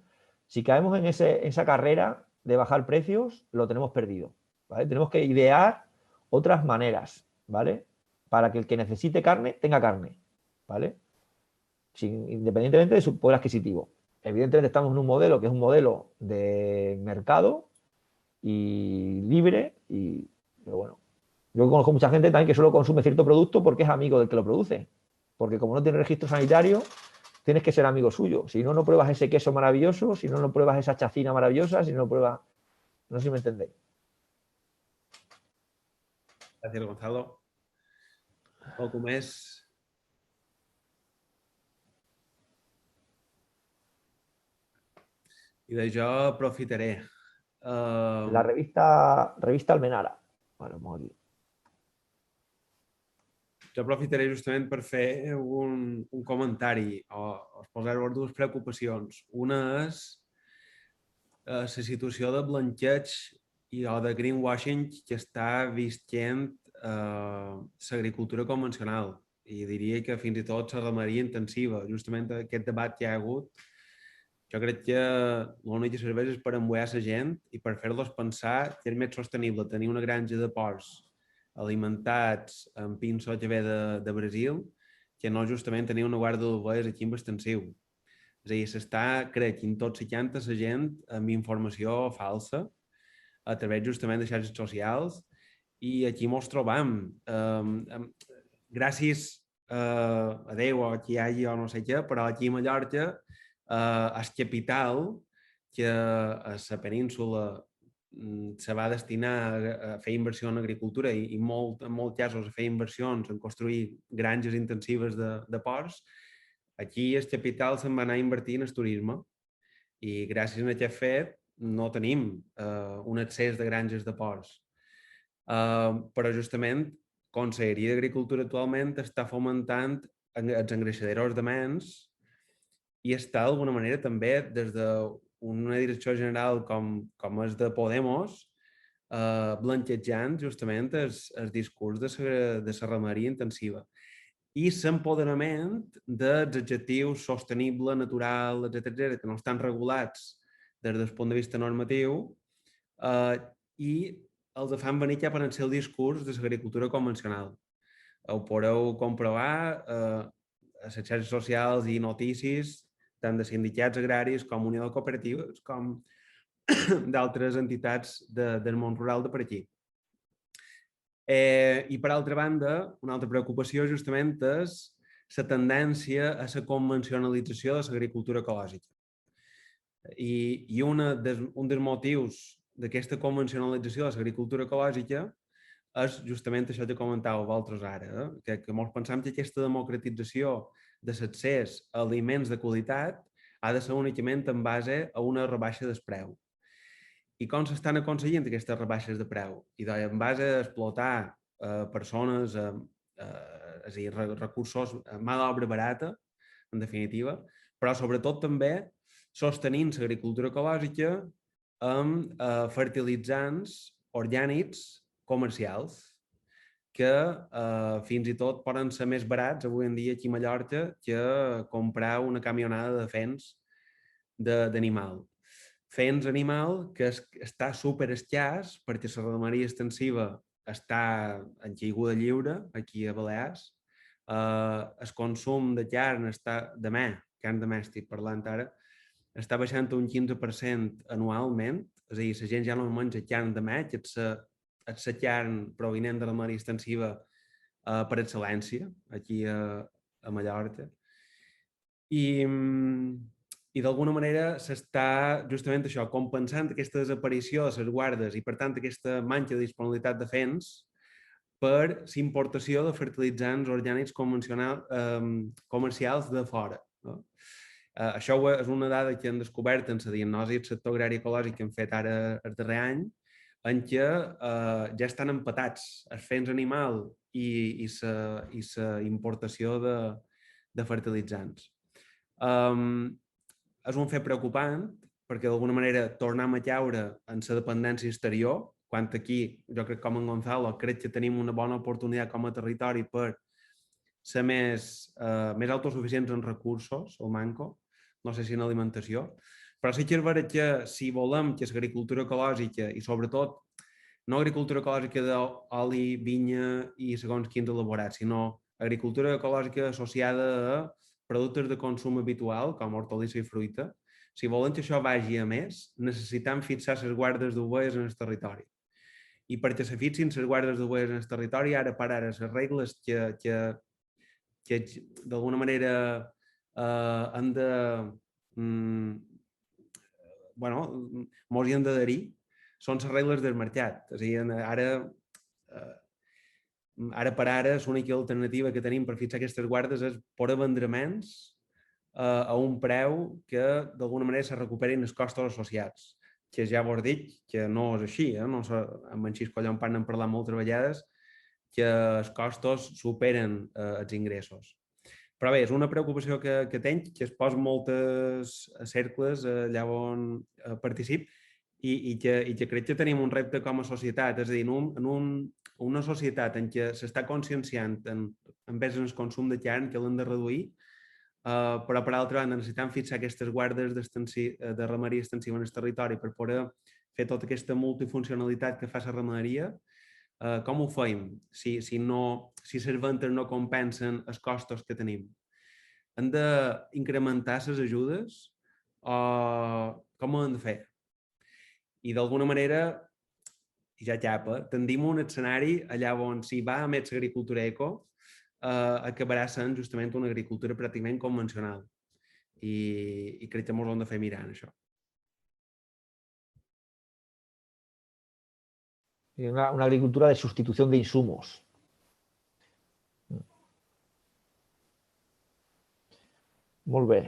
Si caemos en esa carrera de bajar precios, lo tenemos perdido, ¿vale? Tenemos que idear otras maneras, ¿vale? Para que el que necesite carne tenga carne, ¿vale? Independientemente de su poder adquisitivo. Evidentemente estamos en un modelo que es un modelo de mercado y libre, pero bueno, yo conozco mucha gente también que solo consume cierto producto porque es amigo del que lo produce. Porque como no tiene registro sanitario, tienes que ser amigo suyo. Si no, no pruebas ese queso maravilloso, si no, no pruebas esa chacina maravillosa, si no pruebas... No sé si me entendéis. Gràcies, Gonzalo. Algú més? I d'això aprofitaré. La revista Almenara. Bueno, vamos aquí. Jo aprofitaré justament per fer un comentari o exposar-vos dues preocupacions. Una és la situació de blanqueig o de greenwashing que està visquent l'agricultura convencional i diria que fins i tot la ramaderia intensiva. Justament aquest debat que hi ha hagut, jo crec que l'únic que serveix és per embullar la gent i per fer-los pensar que és més sostenible tenir una granja de porcs alimentats amb pinso que ve de Brasil que no justament tenir una guarda d'ovelles aquí en extensiu. És a dir, s'està, crec, intoxicant la gent amb informació falsa a través justament de xarxes socials i aquí mos trobam. Gràcies a Déu o a qui hi hagi o no sé què, però aquí a Mallorca el capital que a la península se va destinar a fer inversió en agricultura i en molts casos a fer inversions en construir granges intensives de porcs, aquí el capital se'n va anar a invertir en el turisme i gràcies a aquest fet no tenim un excés de granges de porcs. Però justament Conselleria d'Agricultura actualment està fomentant els engreixadors de mens i està d'alguna manera també des d'una direcció general com és de Podemos blanquejant justament el discurs de la ramaderia intensiva i l'empoderament dels adjectius sostenible, natural, etc., que no estan regulats des del punt de vista normatiu i els fan venir cap al seu discurs de l'agricultura convencional. Ho podeu comprovar a les xarxes socials i notícies tant de sindicats agraris com Unió de Cooperatives com d'altres entitats del món rural de per aquí. I per altra banda, una altra preocupació justament és la tendència a la convencionalització de l'agricultura ecològica. I un dels motius d'aquesta convencionalització de l'agricultura ecològica és justament això que comentàveu vosaltres ara, que molts pensam que aquesta democratització de l'accés a aliments de qualitat ha de ser únicament en base a una rebaixa del preu. I com s'estan aconseguint aquestes rebaixes de preu? I doncs en base a explotar persones, és a dir, recursos, mà d'obra barata, en definitiva, però sobretot també sostenint l'agricultura ecològica amb fertilitzants orgànics comercials que fins i tot poden ser més barats avui en dia aquí a Mallorca que comprar una camionada de fens d'animal. Fens animal que està super escàs perquè la ramaderia extensiva està en caiguda lliure aquí a Balears. El consum de carn carn domèstic parlant ara, està baixant un 15% anualment, és a dir, la gent ja no menja carn de mec, és la carn provinent de la ramaderia extensiva per excel·lència, aquí a Mallorca. I d'alguna manera s'està justament això, compensant aquesta desaparició de les guardes i, per tant, aquesta manca de disponibilitat de fens per l'importació de fertilitzants orgànics comercials de fora. No? Això és una dada que hem descobert en la diagnosi del sector agrari ecològic que hem fet ara el darrer any, en què ja estan empatats el fens animal i la importació de fertilitzants. És un fet preocupant perquè d'alguna manera tornem a caure en la dependència exterior, quan aquí, jo crec com en Gonzalo, crec que tenim una bona oportunitat com a territori per ser més autosuficients en recursos, o manco, no sé si en alimentació, però sí que és veritat que si volem que l'agricultura ecològica, i sobretot no agricultura ecològica d'oli, vinya i segons quins elaborats, sinó agricultura ecològica associada a productes de consum habitual, com hortalissa i fruita, si volen que això vagi a més, necessitem fixar les guardes d'ovelles en el territori. I perquè se fixin les guardes d'ovelles en el territori, ara per ara, les regles que d'alguna manera han de... mos hi han d'adherir, són les regles del mercat. És a dir, ara per ara, l'única alternativa que tenim per fixar aquestes guardes és poder vendraments a un preu que d'alguna manera se recuperin els costos associats, que ja vos dic que no és així, no sé, amb en Xisco allà en parlen parlar moltes vegades que els costos superen els ingressos. Però bé, és una preocupació que tenc, que es posa moltes cercles allà on particip i que crec que tenim un repte com a societat, és a dir, en una societat en què s'està conscienciant envers el consum de carn que l'hem de reduir, però per altra banda necessitem fixar aquestes guardes de ramaderia extensiva en el territori per poder fer tota aquesta multifuncionalitat que fa la ramaderia. Com ho fem si les ventes no compensen els costos que tenim? Hem d'incrementar les ajudes o com ho hem de fer? I d'alguna manera, ja xapa, tendim un escenari allà on si va a més agricultura eco, acabarà sent justament una agricultura pràcticament convencional. I crec que ens ho hem de fer mirar en això. Una agricultura de sustitución de insumos. Molt bé.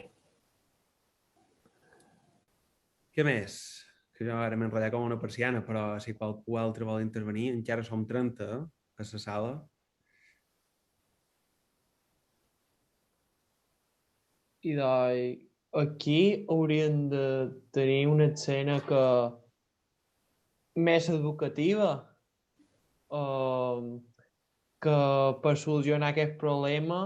Què més? Que jo ara m'he enrotllat com una persiana, però si qualcú altre vol intervenir, encara som 30 a la sala. I doncs, aquí hauríem de tenir una escena més educativa, que per solucionar aquest problema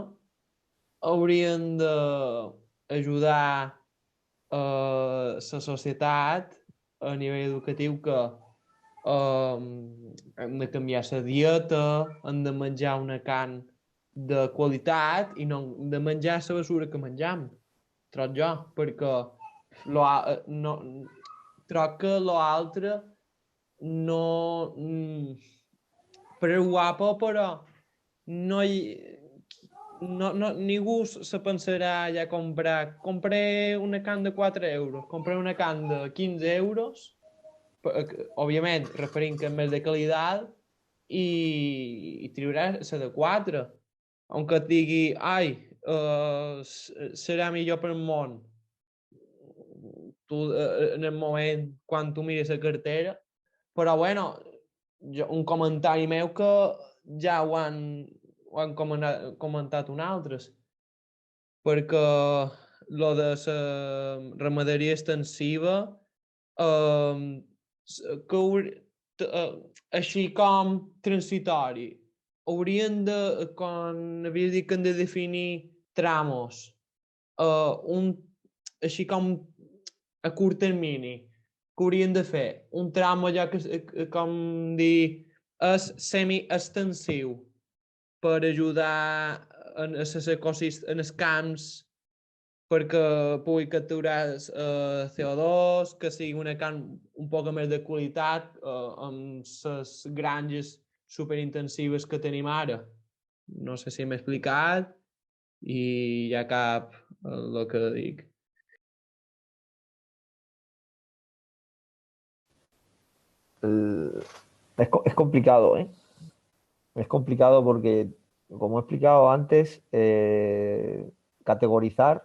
haurien d'ajudar la societat a nivell educatiu que hem de canviar la dieta, hem de menjar una carn de qualitat i no de menjar la basura que menjam, troc jo, perquè troc que l'altre no... és guapo, però ningú se pensarà ja compré una carn de 4 euros, compré una carn de 15 euros, òbviament referint que és més de qualitat, i triurà la de 4. Aunque et digui, serà millor per al món. en el moment quan tu mires la cartera, però bueno, un comentari meu que ja ho han comentat un altres, perquè lo de la ramaderia extensiva així com transitori haurien de, com havia dit que han de definir tramos, així com a curt termini, que haurien de fer un tram allò que, com dir, és semi-extensiu per ajudar en els camps perquè pugui capturar CO2, que sigui una carn un poc més de qualitat amb les granges superintensives que tenim ara. No sé si m'he explicat i ja cap el que dic. Es complicado, ¿eh? Es complicado porque, como he explicado antes, categorizar,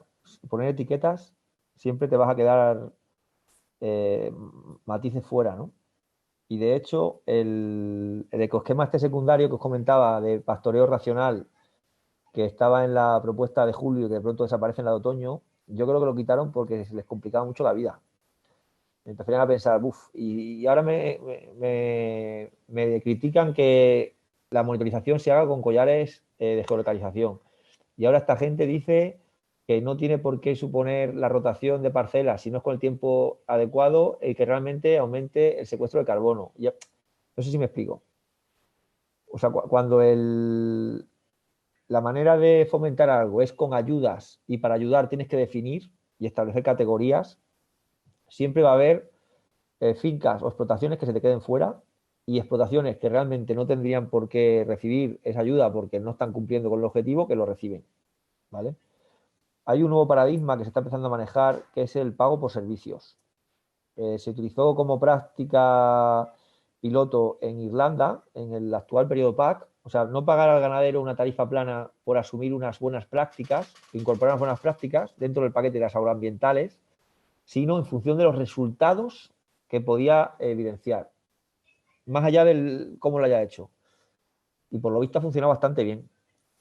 poner etiquetas, siempre te vas a quedar matices fuera, ¿no? Y de hecho, el ecosquema este secundario que os comentaba de pastoreo racional, que estaba en la propuesta de julio y que de pronto desaparece en la de otoño, yo creo que lo quitaron porque se les complicaba mucho la vida. Empezarían a pensar, y ahora me critican que la monitorización se haga con collares de geolocalización. Y ahora esta gente dice que no tiene por qué suponer la rotación de parcelas, si no es con el tiempo adecuado, el que realmente aumente el secuestro de carbono. Ya, no sé si me explico. O sea, cuando la manera de fomentar algo es con ayudas y para ayudar tienes que definir y establecer categorías, siempre va a haber fincas o explotaciones que se te queden fuera y explotaciones que realmente no tendrían por qué recibir esa ayuda porque no están cumpliendo con el objetivo, que lo reciben, ¿vale? Hay un nuevo paradigma que se está empezando a manejar, que es el pago por servicios. Se utilizó como práctica piloto en Irlanda, en el actual periodo PAC, o sea, no pagar al ganadero una tarifa plana por asumir unas buenas prácticas, incorporar unas buenas prácticas dentro del paquete de las agroambientales, sino en función de los resultados que podía evidenciar, más allá del cómo lo haya hecho. Y por lo visto ha funcionado bastante bien,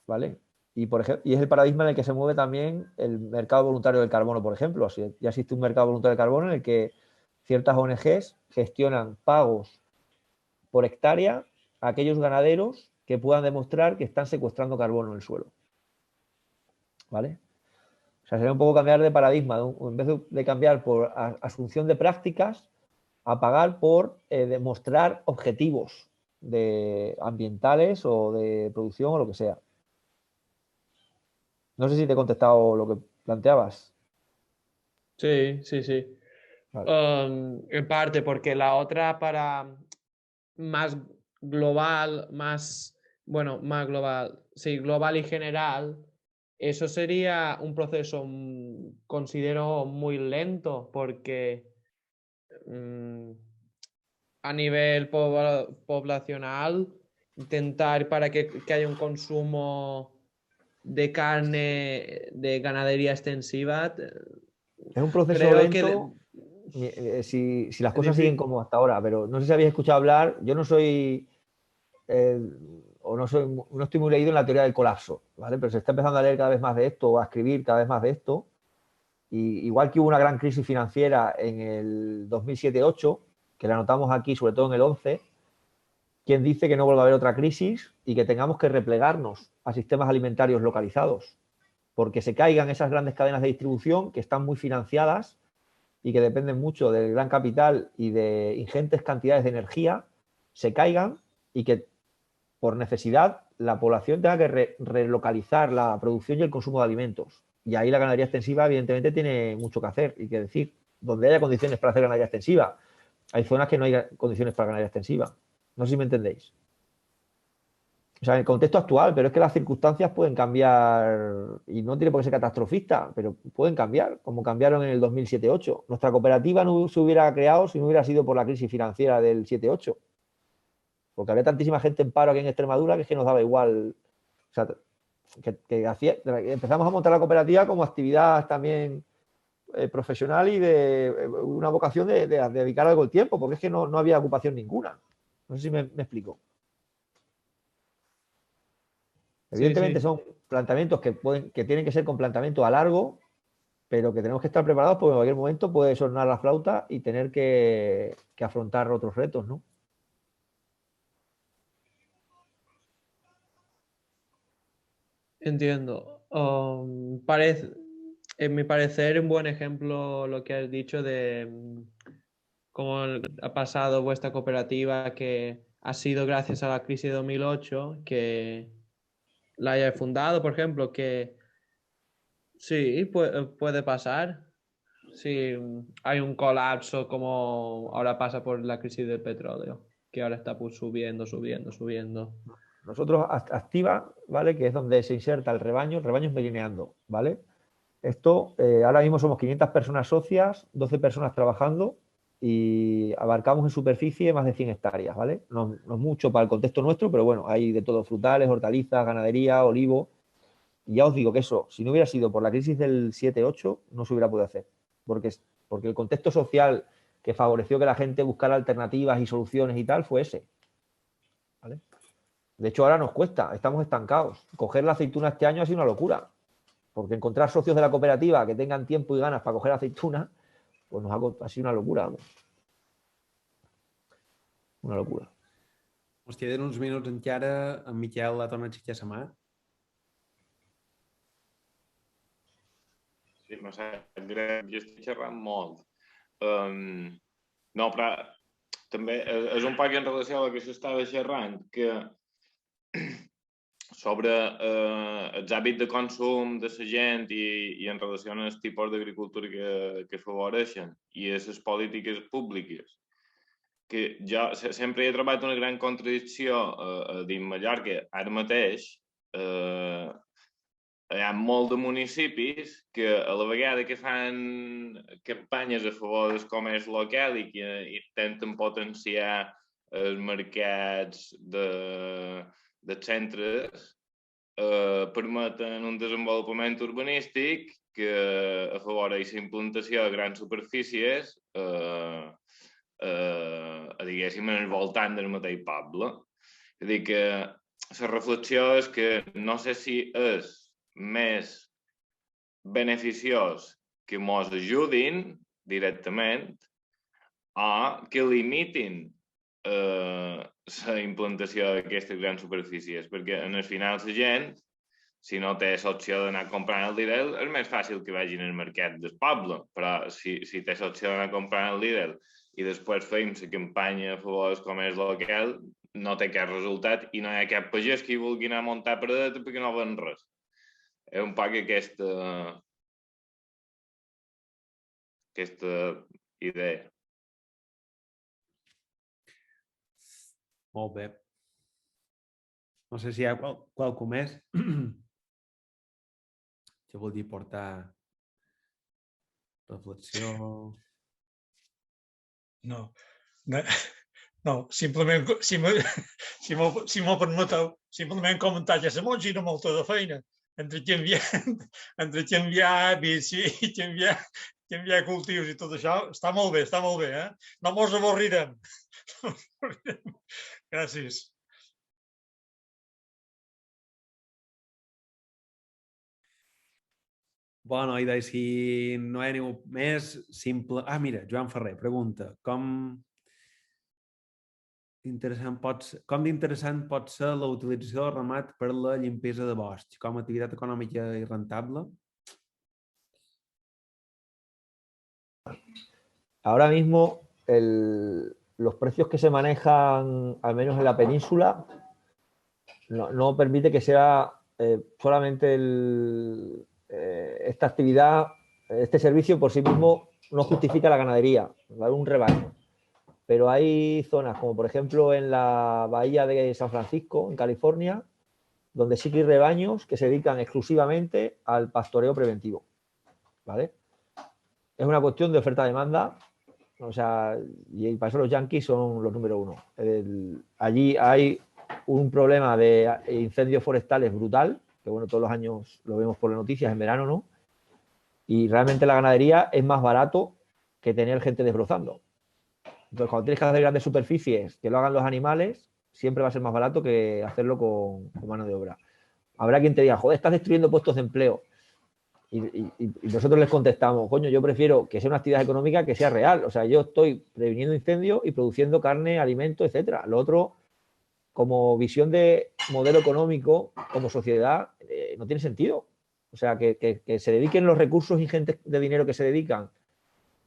¿vale? Y es el paradigma en el que se mueve también el mercado voluntario del carbono, por ejemplo. Ya existe un mercado voluntario del carbono en el que ciertas ONGs gestionan pagos por hectárea a aquellos ganaderos que puedan demostrar que están secuestrando carbono en el suelo, ¿vale? O sea, sería un poco cambiar de paradigma, en vez de cambiar por asunción de prácticas, a pagar por demostrar objetivos ambientales o de producción o lo que sea. No sé si te he contestado lo que planteabas. Sí. Vale. En parte, porque la otra para más global, más global, sí, global y general, eso sería un proceso, considero, muy lento, porque a nivel poblacional, intentar para que haya un consumo de carne de ganadería extensiva. Es un proceso lento si las cosas siguen como hasta ahora, pero no sé si habéis escuchado hablar, yo no soy no estoy muy leído en la teoría del colapso, ¿vale? Pero se está empezando a leer cada vez más de esto o a escribir cada vez más de esto. Y igual que hubo una gran crisis financiera en el 2007-8, que la notamos aquí sobre todo en el 11, ¿quién dice que no vuelva a haber otra crisis y que tengamos que replegarnos a sistemas alimentarios localizados? Porque se caigan esas grandes cadenas de distribución que están muy financiadas y que dependen mucho del gran capital y de ingentes cantidades de energía, se caigan y que por necesidad la población tenga que relocalizar la producción y el consumo de alimentos. Y ahí la ganadería extensiva evidentemente tiene mucho que hacer y que decir. Donde haya condiciones para hacer ganadería extensiva, hay zonas que no hay condiciones para ganadería extensiva. No sé si me entendéis. O sea, en el contexto actual, pero es que las circunstancias pueden cambiar y no tiene por qué ser catastrofista, pero pueden cambiar, como cambiaron en el 2007-8. Nuestra cooperativa no se hubiera creado si no hubiera sido por la crisis financiera del 7-8. Porque había tantísima gente en paro aquí en Extremadura que es que nos daba igual. O sea, empezamos a montar la cooperativa como actividad también profesional y de una vocación de dedicar algo el tiempo, porque es que no había ocupación ninguna. No sé si me explico. Evidentemente sí. son planteamientos que tienen que ser con planteamiento a largo, pero que tenemos que estar preparados porque en cualquier momento puede sonar la flauta y tener que afrontar otros retos, ¿no? Entiendo. En mi parecer, un buen ejemplo lo que has dicho de cómo ha pasado vuestra cooperativa, que ha sido gracias a la crisis de 2008 que la haya fundado, por ejemplo, que sí, puede pasar. Si hay un colapso como ahora pasa por la crisis del petróleo, que ahora está pues, subiendo. Nosotros activa, ¿vale? Que es donde se inserta el rebaño es merineando, ¿vale? Esto, ahora mismo somos 500 personas socias, 12 personas trabajando y abarcamos en superficie más de 100 hectáreas, ¿vale? No es mucho para el contexto nuestro, pero bueno, hay de todo, frutales, hortalizas, ganadería, olivo. Y ya os digo que eso, si no hubiera sido por la crisis del 7-8, no se hubiera podido hacer. Porque el contexto social que favoreció que la gente buscara alternativas y soluciones y tal fue ese, ¿vale? De hecho, ahora nos cuesta, estamos estancados. Coger la aceituna este año ha sido una locura, porque encontrar socios de la cooperativa que tengan tiempo y ganas para coger aceituna, pues ha sido una locura. Vamos. Una locura. Ens queden uns minuts encara. En Miquel la torna a aixecar la mà. Sí, no sé, jo estic xerrant molt. No, però també és un poc en relació a la que s'estava xerrant, que sobre els hàbits de consum de la gent i en relació amb els tipus d'agricultura que favoreixen i a les polítiques públiques, que jo sempre he trobat una gran contradicció dins Mallorca. Ara mateix hi ha molts de municipis que a la vegada que fan campanyes a favor del comerç local i que intenten potenciar els mercats dels centres, permeten un desenvolupament urbanístic que afavoreix la implantació de grans superfícies diguéssim, en el voltant del mateix poble. És a dir, que la reflexió és que no sé si és més beneficiós que mos ajudin directament o que limitin la implantació d'aquestes grans superfícies, perquè en el final la gent, si no té l'opció d'anar comprant al Lidl, és més fàcil que vagin al mercat del poble, però si té l'opció d'anar comprant al Lidl i després feim la campanya a favor del comerç local, no té cap resultat i no hi ha cap pagès que hi vulgui anar a muntar paradeta perquè no ven res. És un poc aquesta idea. Molt bé. No sé si hi ha qualcú més que vulgui portar reflexió. No, simplement, si m'ho permeteu, simplement comentar que la monja molta de feina. Entre canviar hàbits i canviar cultius i tot això, està molt bé, eh? No mos avorrirem. Gràcies. Bueno, i si no hi ha ningú més, simple... Mira, Joan Ferrer pregunta, com d'interessant pot ser la utilització del ramat per la limpesa de boscs com a activitat econòmica i rentable? Ahora mismo los precios que se manejan, al menos en la península, no permite que sea solamente esta actividad, este servicio por sí mismo no justifica la ganadería, ¿vale? Un rebaño. Pero hay zonas, como por ejemplo en la bahía de San Francisco, en California, donde sí que hay rebaños que se dedican exclusivamente al pastoreo preventivo, ¿vale? Es una cuestión de oferta-demanda, o sea, y para eso los yanquis son los número uno. Allí hay un problema de incendios forestales brutal, que bueno, todos los años lo vemos por las noticias en verano, ¿no? Y realmente la ganadería es más barato que tener gente desbrozando. Entonces, cuando tienes que hacer grandes superficies que lo hagan los animales, siempre va a ser más barato que hacerlo con mano de obra. Habrá quien te diga, joder, estás destruyendo puestos de empleo. Y nosotros les contestamos, coño, yo prefiero que sea una actividad económica que sea real. O sea, yo estoy previniendo incendios y produciendo carne, alimento, etcétera. Lo otro, como visión de modelo económico, como sociedad, no tiene sentido. O sea, que se dediquen los recursos ingentes de dinero que se dedican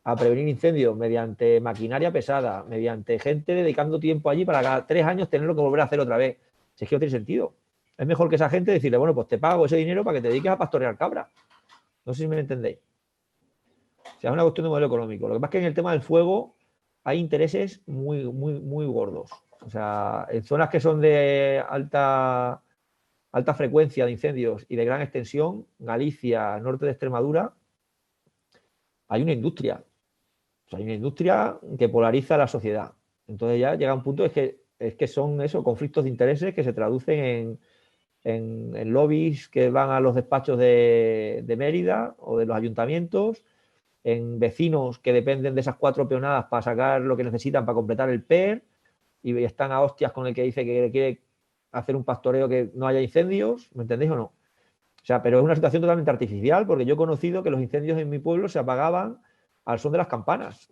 a prevenir incendios mediante maquinaria pesada, mediante gente dedicando tiempo allí para cada 3 años tenerlo que volver a hacer otra vez. Si es que no tiene sentido. Es mejor que esa gente decirle, bueno, pues te pago ese dinero para que te dediques a pastorear cabras. No sé si me entendéis. O sea, es una cuestión de modelo económico. Lo que pasa es que en el tema del fuego hay intereses muy, muy, muy gordos. O sea, en zonas que son de alta frecuencia de incendios y de gran extensión, Galicia, norte de Extremadura, hay una industria. O sea, hay una industria que polariza la sociedad. Entonces ya llega un punto, es que son eso, conflictos de intereses que se traducen en lobbies que van a los despachos de Mérida o de los ayuntamientos, en vecinos que dependen de esas 4 peonadas para sacar lo que necesitan para completar el PER y están a hostias con el que dice que quiere hacer un pastoreo que no haya incendios, ¿me entendéis o no? O sea, pero es una situación totalmente artificial porque yo he conocido que los incendios en mi pueblo se apagaban al son de las campanas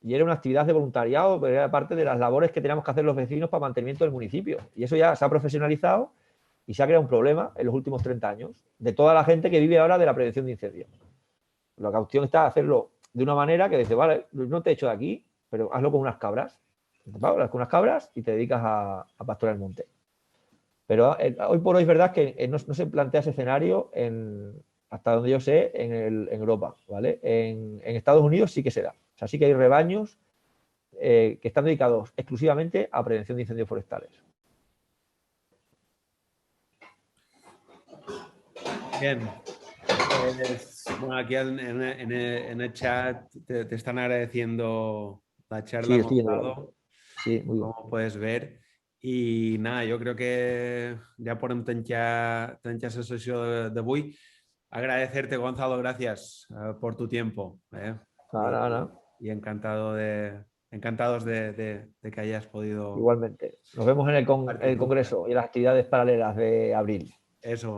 y era una actividad de voluntariado, pero era parte de las labores que teníamos que hacer los vecinos para mantenimiento del municipio. Y eso ya se ha profesionalizado y se ha creado un problema en los últimos 30 años de toda la gente que vive ahora de la prevención de incendios. La cuestión está hacerlo de una manera que dice, vale, no te echo de aquí, pero hazlo con unas cabras. Te pagas con unas cabras y te dedicas a pastorear el monte. Pero hoy por hoy es verdad que no se plantea ese escenario hasta donde yo sé en Europa, ¿vale? En Estados Unidos sí que se da. O sea, sí que hay rebaños que están dedicados exclusivamente a prevención de incendios forestales. Bien. Pues, bueno, aquí en el chat te están agradeciendo la charla, Sí, estoy viendo. Gonzalo, Sí, muy bien. como puedes ver. I nada, jo crec que ja podem tancar la sessió d'avui. Agradecerte, Gonzalo, gracias por tu tiempo. Nada. Y encantados de que hayas podido... Igualmente. Nos vemos en el Congreso y en las actividades paralelas de abril. Eso.